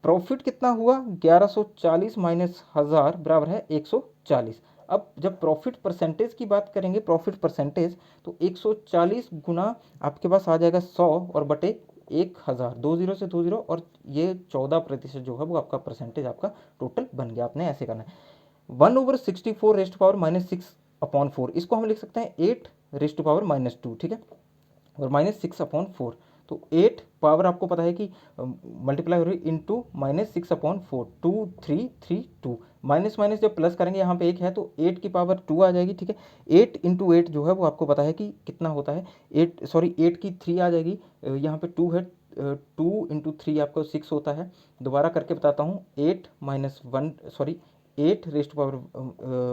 प्रॉफिट कितना हुआ, 1140 माइनस 1000 बराबर है 140। अब जब प्रॉफिट परसेंटेज की बात करेंगे, प्रॉफिट परसेंटेज, तो 140 गुना आपके पास आ जाएगा 100 और बटे 1000, 20 से 20, और ये 14% जो है वो आपका परसेंटेज आपका टोटल बन गया। आपने ऐसे करना है। 1/64 रेस्ट पावर -6/4, इसको हम लिख सकते हैं 8 रेस्ट पावर -2, ठीक है, और -6/4, तो 8 पावर आपको पता है कि मल्टीप्लाई हो रही है इंटू -6/4, 2332, माइनस माइनस जब प्लस करेंगे यहाँ पे एक है तो 8 की पावर 2 आ जाएगी, ठीक है। 8 इंटू 8 जो है वो आपको पता है कि कितना होता है, 8 की 3 आ जाएगी, यहाँ पे 2 है, 2 इंटू 3 आपको 6 होता है। दोबारा करके बताता हूँ, 8 रेस्ट पावर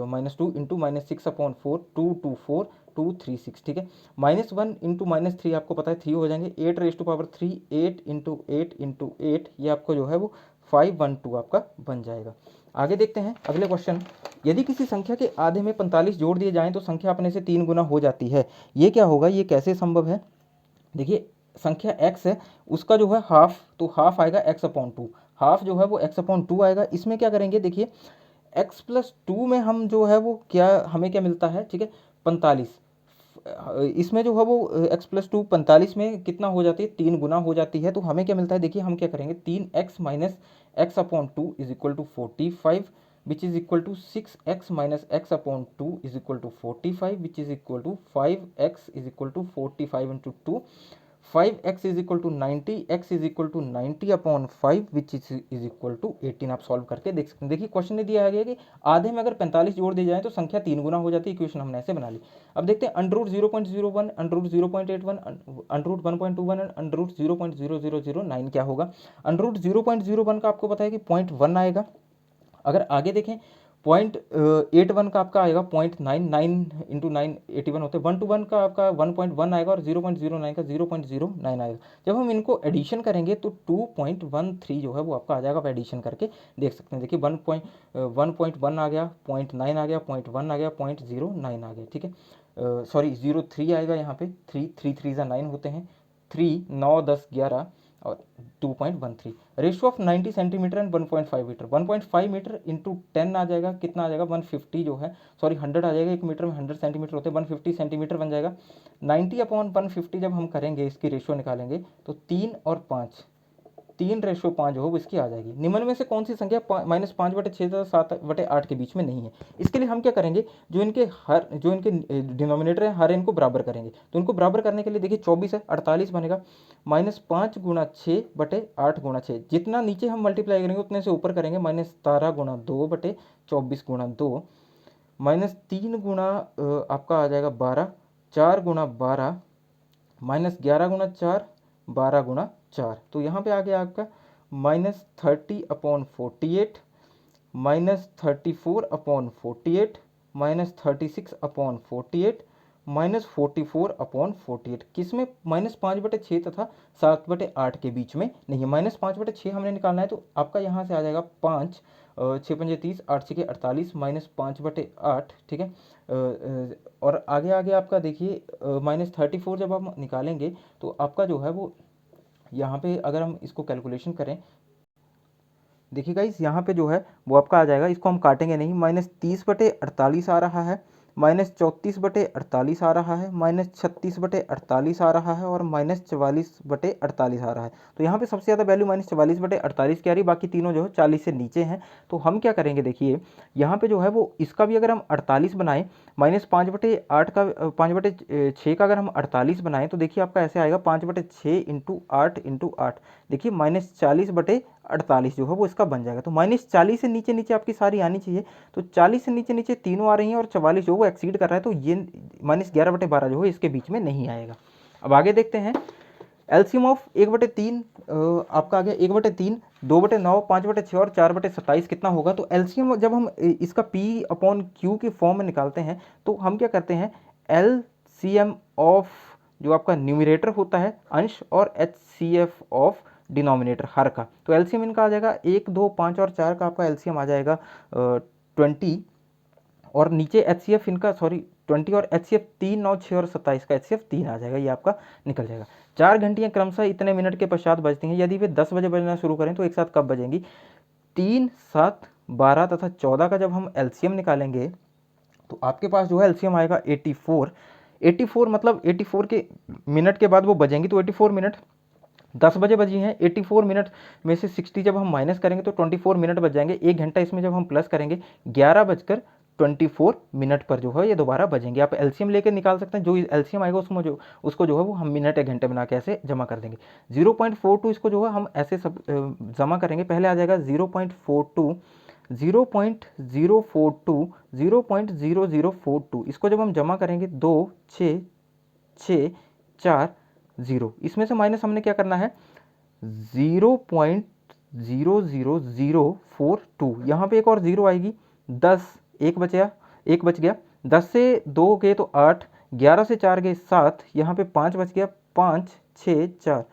-2 इंटू -6/4, 224 236, ठीक है। -1 इंटू -3 आपको पता है 3 हो जाएंगे, 8 रेस्ट पावर 3, 8 इंटू 8 इंटू 8, ये आपको जो है वो 512 आपका बन जाएगा। आगे देखते हैं अगले क्वेश्चन। यदि किसी संख्या के आधे में 45 जोड़ दिए जाएं तो संख्या अपने से 3 गुना हो जाती है, ये क्या होगा, ये कैसे संभव है। देखिए संख्या x है, उसका जो है हाफ, तो हाफ आएगा x/2, हाफ जो है वो x/2 आएगा। इसमें क्या करेंगे, देखिए x+2 में हम जो है वो क्या, हमें क्या मिलता है, ठीक है 45, इसमें जो है वो x+2 45 में कितना हो जाती है, 3 गुना हो जाती है। तो हमें क्या मिलता है, देखिए हम क्या करेंगे, 3x minus x/2 is equal to 45, which is equal to 6x minus x/2 is equal to 45, which is equal to 5x is equal to 45 into 2, 5x is equal to 90, x is equal to 90/5 which is equal to 18। आप solve करके देख सकते हैं। देखिए question ने दिया गया कि आधे में अगर 45 जोड़ दिए जाए तो संख्या 3 गुना हो जाती है। इक्वेशन हमने ऐसे बना ली। अब देखते हैं √0.01, √0.81, √1.21 एंड √0.0009 क्या होगा। √0.01 का आपको पता है कि 0.1 आएगा। अगर आगे देखें 0.81 का आपका आएगा 0.99 इंटू 9 81 होते हैं। 1 का आपका 1.1 आएगा और 0.09 का 0.09 आएगा। जब हम इनको एडिशन करेंगे तो 2.13 जो है वो आपका आ जाएगा। आप एडिशन करके देख सकते हैं। देखिए 1.1 आ गया, 0.9 आ गया, 0.1 आ गया, 0.09 आ गया, ठीक है। सॉरी 0.3 आएगा यहाँ पे, 3 3 9 होते हैं, 3 9 10 11 और 2.13। Ratio of 90 centimetre and 1.5 metre, 1.5 metre into 10 आ जाएगा, कितना आ जाएगा 150 जो है, सॉरी 100 आ जाएगा। 1 मीटर में 100 सेंटीमीटर होते हैं, 150 सेंटीमीटर बन जाएगा। 90/150 जब हम करेंगे, इसकी रेशियो निकालेंगे तो 3 और 5, 3/5 जो हो इसकी आ जाएगी। निम्न में से कौन सी संख्या -5/6 तथा 7/8 के बीच में नहीं है। इसके लिए हम क्या करेंगे, जो इनके डिनोमिनेटर है हर इनको बराबर करेंगे। तो इनको बराबर करने के लिए देखिए 24 है, 48 बनेगा, -5 गुणा 6/8 गुणा 6, जितना नीचे हम मल्टीप्लाई करेंगे उतने से ऊपर करेंगे, -17 गुणा 2/24 गुणा 2, -3 गुणा आपका आ जाएगा 12, 4 गुणा 12, -11 गुणा 4, 12 गुणा 4। तो यहाँ पे आ गया आपका -30/48, -34/48, -36/48, -44/48, किसमें -5/6 तथा 7/8 के बीच में नहीं है। -5/6 हमने निकालना है, तो आपका यहाँ से आ जाएगा 5, 6 पंजे 30, 8 6 48, -5/8, ठीक है। और आगे आगे आपका देखिए -34 जब हम निकालेंगे तो आपका जो है वो यहाँ पे अगर हम इसको कैलकुलेशन करें, देखिए गाइस यहाँ पे जो है वो आपका आ जाएगा, इसको हम काटेंगे नहीं, -30/48 आ रहा है, -34/48 आ रहा है, -36/48 आ रहा है और -44/48 आ रहा है। तो यहाँ पे सबसे ज़्यादा वैल्यू -44/48 की आ रही है, बाकी तीनों जो है 40 से नीचे हैं। तो हम क्या करेंगे, देखिए यहाँ पे जो है वो इसका भी अगर हम 48 बनाएं, -5/8 का 5/6 का अगर हम 48 बनाएं तो देखिए आपका ऐसे आएगा 5/6 इंटू 8, देखिए -40/48 जो है वो इसका बन जाएगा। तो -40 से नीचे नीचे आपकी सारी आनी चाहिए। तो 40 से नीचे नीचे तीनों आ रही हैं और 44 जो वो एक्सीड कर रहा है, तो ये -11/12 जो है इसके बीच में नहीं आएगा। अब आगे देखते हैं, एलसीएम ऑफ 1/3 आपका आ गया 1/3, 2/9, 5/6 और 4/27 कितना होगा। तो एलसीएम जब हम इसका P/Q के फॉर्म में निकालते हैं तो हम क्या करते हैं, एलसीएम ऑफ जो आपका न्यूमरेटर होता है अंश और एचसीएफ ऑफ डिनोमिनेटर हर का। तो एलसीएम इनका आ जाएगा 1, 2, 5 और 4 का आपका एलसीएम आ जाएगा 20 और नीचे एचसीएफ इनका 20 और एचसीएफ 3, 9, 6 और 27 का एचसीएफ 3 आ जाएगा, ये आपका निकल जाएगा। 4 घंटियाँ क्रमशः इतने मिनट के पश्चात बजती हैं। यदि वे 10 बजे बजना शुरू करें तो एक साथ कब बजेंगी। 3, 7, 12 तथा 14 का जब हम एलसीएम निकालेंगे तो आपके पास जो है एलसीएम आएगा 84 मतलब 84 के मिनट के बाद वो बजेंगी। तो 84 मिनट 10 बजे बजी हैं, 84 मिनट में से 60 जब हम माइनस करेंगे तो 24 मिनट बच जाएंगे। 1 घंटा इसमें जब हम प्लस करेंगे 11:24 पर जो है ये दोबारा बजेंगे। आप एलसीएम लेकर निकाल सकते हैं, जो एलसीएम आएगा उसको जो है वो हम मिनट या घंटे बना के ऐसे जमा कर देंगे। 0.42 इसको जो है हम ऐसे सब जमा करेंगे। पहले आ जाएगा 0.42, 0.042, 0.0042, इसको जब हम जमा करेंगे 2, 6, 6, 4, 0, इसमें से माइनस हमने क्या करना है 0.00042, यहाँ पे एक और जीरो आएगी, 10, एक बच गया 10 से 2 गए तो 8, 11 से 4 गए 7, यहाँ पे 5 बच गया, 5, 6, 4,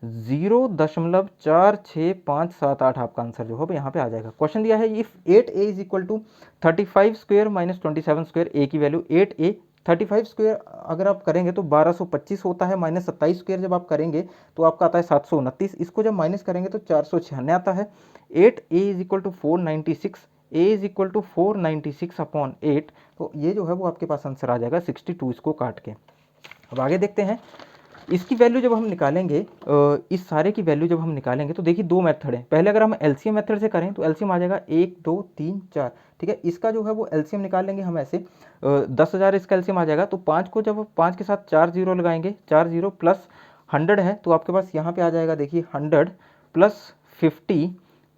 0.4657 आपका आंसर जो है यहाँ पे आ जाएगा। क्वेश्चन दिया है if 8a is equal to 35 square minus 27 square, A की वैल्यू 8a 35 स्क्वायर अगर आप करेंगे तो 1225 होता है, माइनस 27 स्क्वायर जब आप करेंगे तो आपका आता है 729, इसको जब माइनस करेंगे तो 496 आता है। 8a is equal to 496, a is equal to 496/8, तो ये जो है वो आपके पास आंसर आ जाएगा 62 इसको काट के। अब आगे देखते हैं, इसकी वैल्यू जब हम निकालेंगे, इस सारे की वैल्यू जब हम निकालेंगे तो देखिए दो मेथड है। पहले अगर हम एलसीएम मेथड से करें तो एलसीएम आ जाएगा 1, 2, 3, 4, ठीक है। इसका जो है वो एलसीएम निकाल लेंगे हम ऐसे, 10,000 इसका एलसीएम आ जाएगा। तो 5 को जब 5 के साथ 4 जीरो लगाएंगे, 4 जीरो प्लस 100 है तो आपके पास यहाँ पे आ जाएगा, देखिए 100 प्लस 50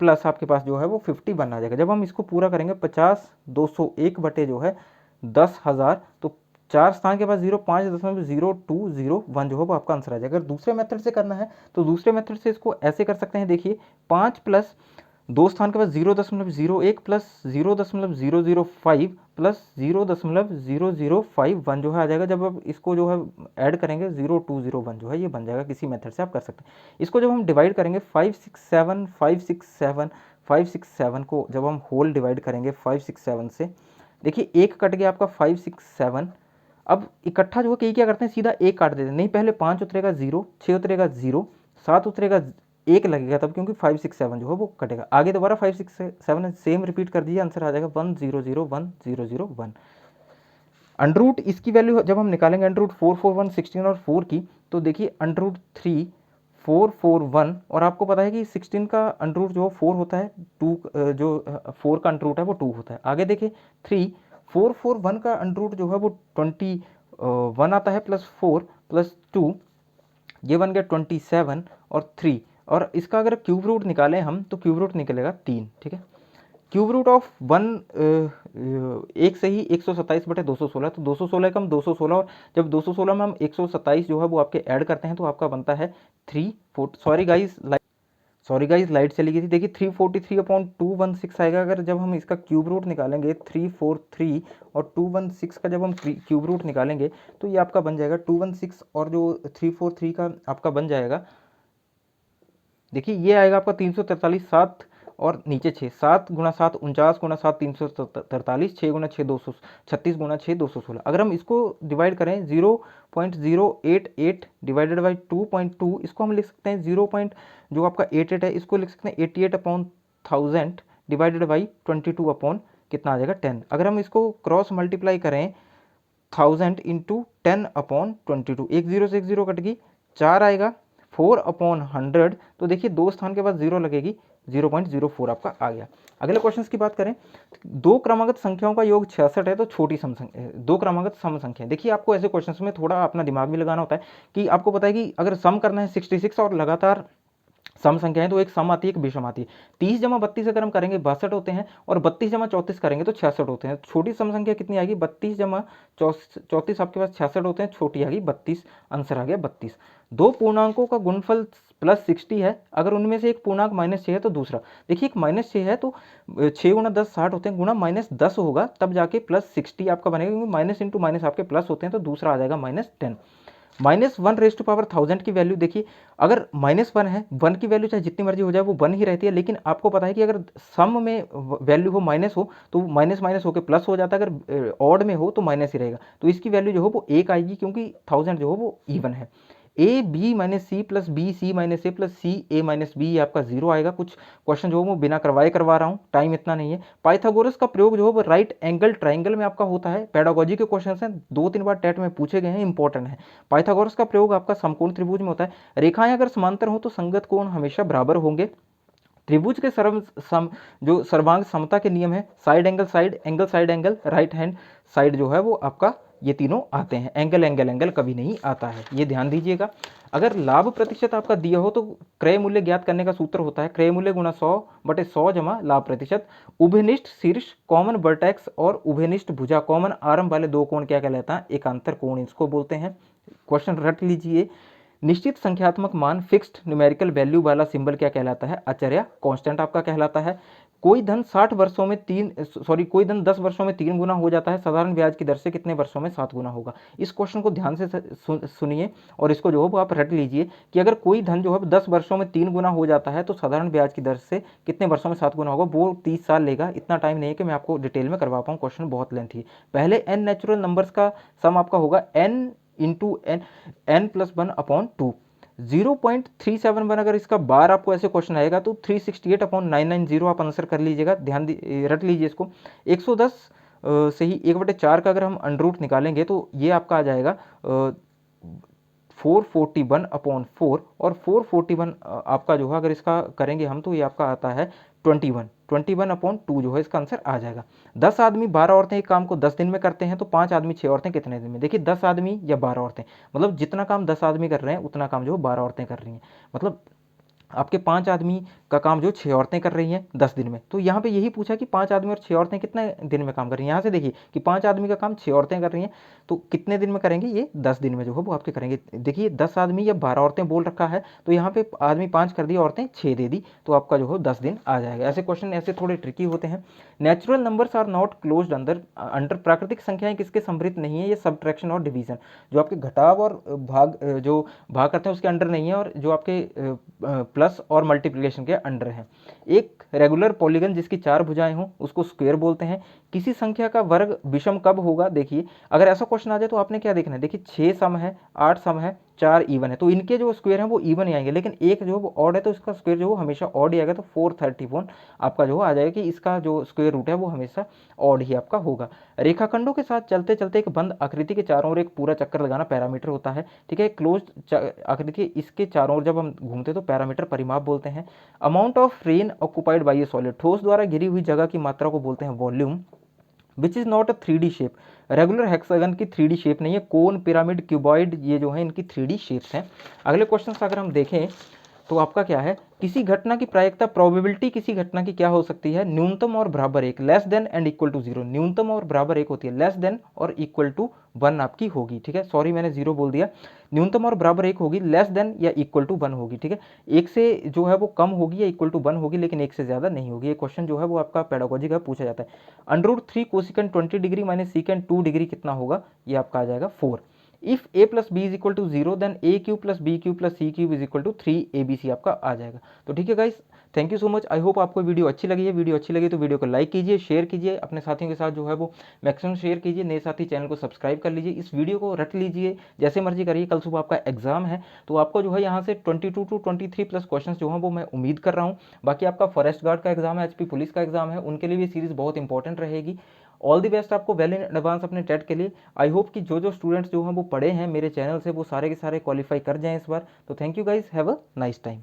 प्लस आपके पास जो है वो 51 आ जाएगा। जब हम इसको पूरा करेंगे 50, 201 बटे जो है 10,000, तो 4 स्थान के बाद 0, 5.0201 जो है वो आपका आंसर आ जाएगा। अगर दूसरे मेथड से करना है तो दूसरे मेथड से इसको ऐसे कर सकते हैं, देखिए 5 प्लस 2 स्थान के बाद 0.01 प्लस 0.005 प्लस 0.0051 जो है आ जाएगा। जब आप इसको जो है ऐड करेंगे 0201 जो है ये बन जाएगा। किसी मेथड से आप कर सकते हैं। इसको जब हम डिवाइड करेंगे 567, 567, 567 को जब हम होल डिवाइड करेंगे 567 से, देखिए एक कट गया आपका 567। अब इकट्ठा जो है क्या करते हैं, सीधा एक काट देते हैं। नहीं, पहले 5 उतरेगा 0, 6 उतरेगा 0, 7 उतरेगा 1 लगेगा तब, क्योंकि 567 जो है वो कटेगा। आगे दोबारा 567 सेम रिपीट कर दीजिए, आंसर आ जाएगा 1001,001। अंडरूट इसकी वैल्यू जब हम निकालेंगे अंडरूट 441, 16 और 4 की, तो देखिए अंडरूट 3, 441, और आपको पता है कि 16 का अंडरूट जो 4 होता है, 2 जो 4 का अंडरूट है वो 2 होता है। आगे देखिए 441 का अंडरूट जो है वो 21 आता है, प्लस 4 प्लस 2, ये बन गया 27 और 3, और इसका अगर क्यूब रूट निकालें हम तो क्यूब रूट निकलेगा 3, ठीक है। क्यूब रूट ऑफ 1 एक से ही 127/216, तो 216 का हम 216, और जब 216 में हम 127 जो है वो आपके ऐड करते हैं तो आपका बनता है 340। सॉरी गाइस लाइट चली गई थी। देखिए 343/216 आएगा। अगर जब हम इसका क्यूब रूट निकालेंगे 343 और 216 का जब हम क्यूब रूट निकालेंगे तो ये आपका बन जाएगा 216, और जो 343 का आपका बन जाएगा, देखिए ये आएगा आपका 343, 7 और नीचे 6, 7 गुणा 7 49 गुणा 7 343, 6 गुणा 6 236 गुणा 6 216। अगर हम इसको डिवाइड करें 0.088 डिवाइडेड बाई 2.2, इसको हम लिख सकते हैं 0. जो आपका 88 है इसको लिख सकते हैं 88/1000 डिवाइडेड बाई 22/7, कितना आ जाएगा 10। अगर हम इसको क्रॉस मल्टीप्लाई करें 1000 इंटू 10/22, एक जीरो से एक जीरो कट गई, 4 आएगा, 4/100, तो देखिए दो स्थान के बाद जीरो लगेगी, 0.04 आपका आ गया। अगले क्वेश्चन की बात करें, दो क्रमागत संख्याओं का योग 66 है तो छोटी सम संख्या, दो क्रमागत सम संख्या। देखिए आपको ऐसे क्वेश्चंस में थोड़ा अपना दिमाग भी लगाना होता है कि आपको पता है कि अगर सम करना है 66 और लगातार सम संख्या है तो एक सम आती है एक विषम आती है। 30 जमा 32 अगर हम करेंगे 62 होते हैं, और 32 जमा 34 करेंगे तो 66 होते हैं। छोटी सम संख्या कितनी आएगी, 32 जमा 34 आपके पास 66 होते हैं, छोटी आ गई 32, आंसर आ गया 32। दो पूर्णांकों का गुणनफल प्लस 60 है, अगर उनमें से एक पूर्णांक -6 है तो दूसरा, देखिए एक -6 है तो 6 गुना 10 60 होते हैं, गुना -10 होगा तब जाके +60 आपका बनेगा, क्योंकि माइनस इंटू माइनस आपके प्लस होते हैं, तो दूसरा आ जाएगा -10। -1 की वैल्यू देखिए, अगर -1 है, 1 की वैल्यू चाहे जितनी मर्जी हो जाए वो 1 ही रहती है, लेकिन आपको पता है कि अगर सम में वैल्यू हो माइनस हो तो माइनस माइनस होकर प्लस हो जाता है, अगर ऑड में हो तो माइनस ही रहेगा, तो इसकी वैल्यू जो हो वो 1 आएगी, क्योंकि 1000 जो हो वो इवन है। A B minus C plus B C minus A plus C A minus B, ये आपका 0 आएगा। कुछ क्वेश्चन जो वो बिना करवाए करवा रहा हूँ, टाइम इतना नहीं है। पाइथागोरस का प्रयोग जो है वो राइट एंगल ट्राइंगल में आपका होता है, पेडागोजी के क्वेश्चन हैं, 2-3 बार टेट में पूछे गए हैं, इंपॉर्टेंट है। पाइथागोरस का प्रयोग आपका समकोण त्रिभुज में होता है। रेखाएं अगर समांतर हो तो संगत कोण हमेशा बराबर होंगे। त्रिभुज के जो सर्वांग समता के नियम है, side angle side angle side angle, right hand side जो है वो आपका, ये तीनों आते हैं। एंगल एंगल एंगल कभी नहीं आता है, ये ध्यान दीजिएगा। अगर लाभ प्रतिशत आपका दिया हो तो क्रय मूल्य ज्ञात करने का सूत्र होता है क्रय मूल्य गुणा 100/100 जमा लाभ प्रतिशत। उभयनिष्ठ शीर्ष कॉमन वर्टेक्स और उभयनिष्ठ भुजा कॉमन आरंभ वाले दो कोण क्या कहलाता है, एकांतर कोण इसको बोलते हैं। क्वेश्चन रट लीजिए। निश्चित संख्यात्मक मान फिक्स्ड न्यूमेरिकल वैल्यू वाला सिंबल क्या कहलाता है, अचर्या कांस्टेंट आपका कहलाता है। कोई धन 10 वर्षों में 3 गुना हो जाता है, साधारण ब्याज की दर से कितने वर्षों में 7 गुना होगा। इस क्वेश्चन को ध्यान से सुनिए और इसको जो है वो आप रट लीजिए कि अगर कोई धन जो है 10 वर्षों में 3 गुना हो जाता है तो साधारण ब्याज की दर से कितने वर्षों में 7 गुना होगा, वो 30 साल लेगा। इतना टाइम नहीं है कि मैं आपको डिटेल में करवा पाऊँ, क्वेश्चन बहुत लेंथी है। पहले n नेचुरल नंबर्स का सम आपका होगा n इंटू n प्लस 1/2, 0.371। अगर इसका बार आपको ऐसे क्वेश्चन आएगा तो 368/990 आप आंसर कर लीजिएगा, ध्यान रट लीजिए इसको। 110 से ही 1/4 का अगर हम अंडर रूट निकालेंगे तो ये आपका आ जाएगा 441/4, और 441 आपका जो है अगर इसका करेंगे हम तो ये आपका आता है 21/2 जो है इसका आंसर आ जाएगा। 10 आदमी 12 औरतें एक काम को 10 दिन में करते हैं तो 5 आदमी 6 औरतें कितने दिन में। देखिए 10 आदमी या 12 औरतें, मतलब जितना काम 10 आदमी कर रहे हैं उतना काम जो 12 औरतें कर रही हैं, मतलब आपके 5 आदमी का काम जो 6 औरतें कर रही हैं 10 दिन में। तो यहाँ पे यही पूछा कि 5 आदमी और 6 औरतें कितने दिन में काम कर रही हैं। यहाँ से देखिए कि 5 आदमी का काम 6 औरतें कर रही हैं तो कितने दिन में करेंगे, ये 10 दिन में जो है वो आपके करेंगे। देखिए 10 आदमी या 12 औरतें बोल रखा है तो यहाँ पे आदमी 5 कर दिए, औरतें 6 दे दी, तो आपका जो है 10 दिन आ जाएगा। ऐसे क्वेश्चन ऐसे थोड़े ट्रिकी होते हैं। Natural numbers are not closed under, प्राकृतिक संख्याएं किसके समृद्ध नहीं है, ये सब्ट्रैक्शन और डिवीजन, जो आपके घटाव और जो भाग करते हैं उसके अंडर नहीं है, और जो आपके प्लस और मल्टीप्लिकेशन के अंडर है। एक रेगुलर पॉलीगन जिसकी 4 भुजाएं हों उसको स्क्वायर बोलते हैं। किसी संख्या का वर्ग विषम कब होगा, देखिए अगर ऐसा क्वेश्चन आ जाए तो आपने क्या देखना है, देखिए 6 सम है, 8 सम है, 4 इवन है, तो इनके जो स्क्वायर हैं वो इवन ही आएंगे, लेकिन एक जो वो ऑड है तो इसका स्क्वायर जो हमेशा ऑड ही आएगा, तो 431 आपका जो आ जाएगा कि इसका जो स्क्वायर रूट है वो हमेशा ऑड ही आपका होगा। रेखाखंडों के साथ चलते चलते एक बंद आकृति के चारों ओर एक पूरा चक्कर लगाना पैरामीटर होता है, ठीक है। क्लोज आकृति इसके चारों ओर जब हम घूमते तो पैरामीटर परिमाप बोलते हैं। Amount of rain occupied by A solid, ठोस द्वारा घिरी हुई जगह की मात्रा को बोलते हैं volume. Which is not a 3D shape, regular hexagon की 3D शेप नहीं है, कोन पिरामिड क्यूबॉइड ये जो है इनकी 3D शेप्स हैं। अगले क्वेश्चन अगर हम देखें तो आपका क्या है, किसी घटना की प्रायिकता, प्रोबेबिलिटी किसी घटना की क्या हो सकती है, न्यूनतम और बराबर 1, less than and equal to 0। न्यूनतम और बराबर 1 होती है, लेस देन और इक्वल टू 1 आपकी होगी, ठीक है। सॉरी मैंने 0 बोल दिया, न्यूनतम और बराबर 1 होगी, लेस देन या इक्वल टू 1 होगी, ठीक है। 1 से जो है वो कम होगी या इक्वल टू 1 होगी, लेकिन 1 से ज़्यादा नहीं होगी। ये क्वेश्चन जो है वो आपका पेडागोजी का पूछा जाता है। √3 cosecant 20 degree minus secant 2 degree कितना होगा, ये आपका आ जाएगा 4। If a plus B is equal to 0 then a cube plus B cube plus C cube is equal to 3abc आपका आ जाएगा। तो ठीक है guys, thank you so much. I hope आपको वीडियो अच्छी लगी है। वीडियो अच्छी लगी तो वीडियो को लाइक कीजिए, शेयर कीजिए, अपने साथियों के साथ जो है वो मैक्सिमम शेयर कीजिए। नए साथी चैनल को सब्सक्राइब कर लीजिए, इस वीडियो को रट लीजिए, जैसे मर्जी करिए। कल सुबह आपका एग्जाम है तो आपको जो है यहाँ से 22 टू 23 प्लस क्वेश्चन जो हैं वो मैं उम्मीद कर रहा हूँ। बाकी आपका फॉरेस्ट गार्ड का एग्जाम है, HP पुलिस का एग्जाम है, उनके लिए भी सीरीज बहुत इंपॉर्टेंट रहेगी। ऑल दी बेस्ट आपको वेल इन एडवांस अपने टेट के लिए। आई होप कि जो स्टूडेंट्स जो हैं वो पढ़े हैं मेरे चैनल से वो सारे के सारे क्वालिफाई कर जाएं इस बार। तो thank you guys, have a nice time.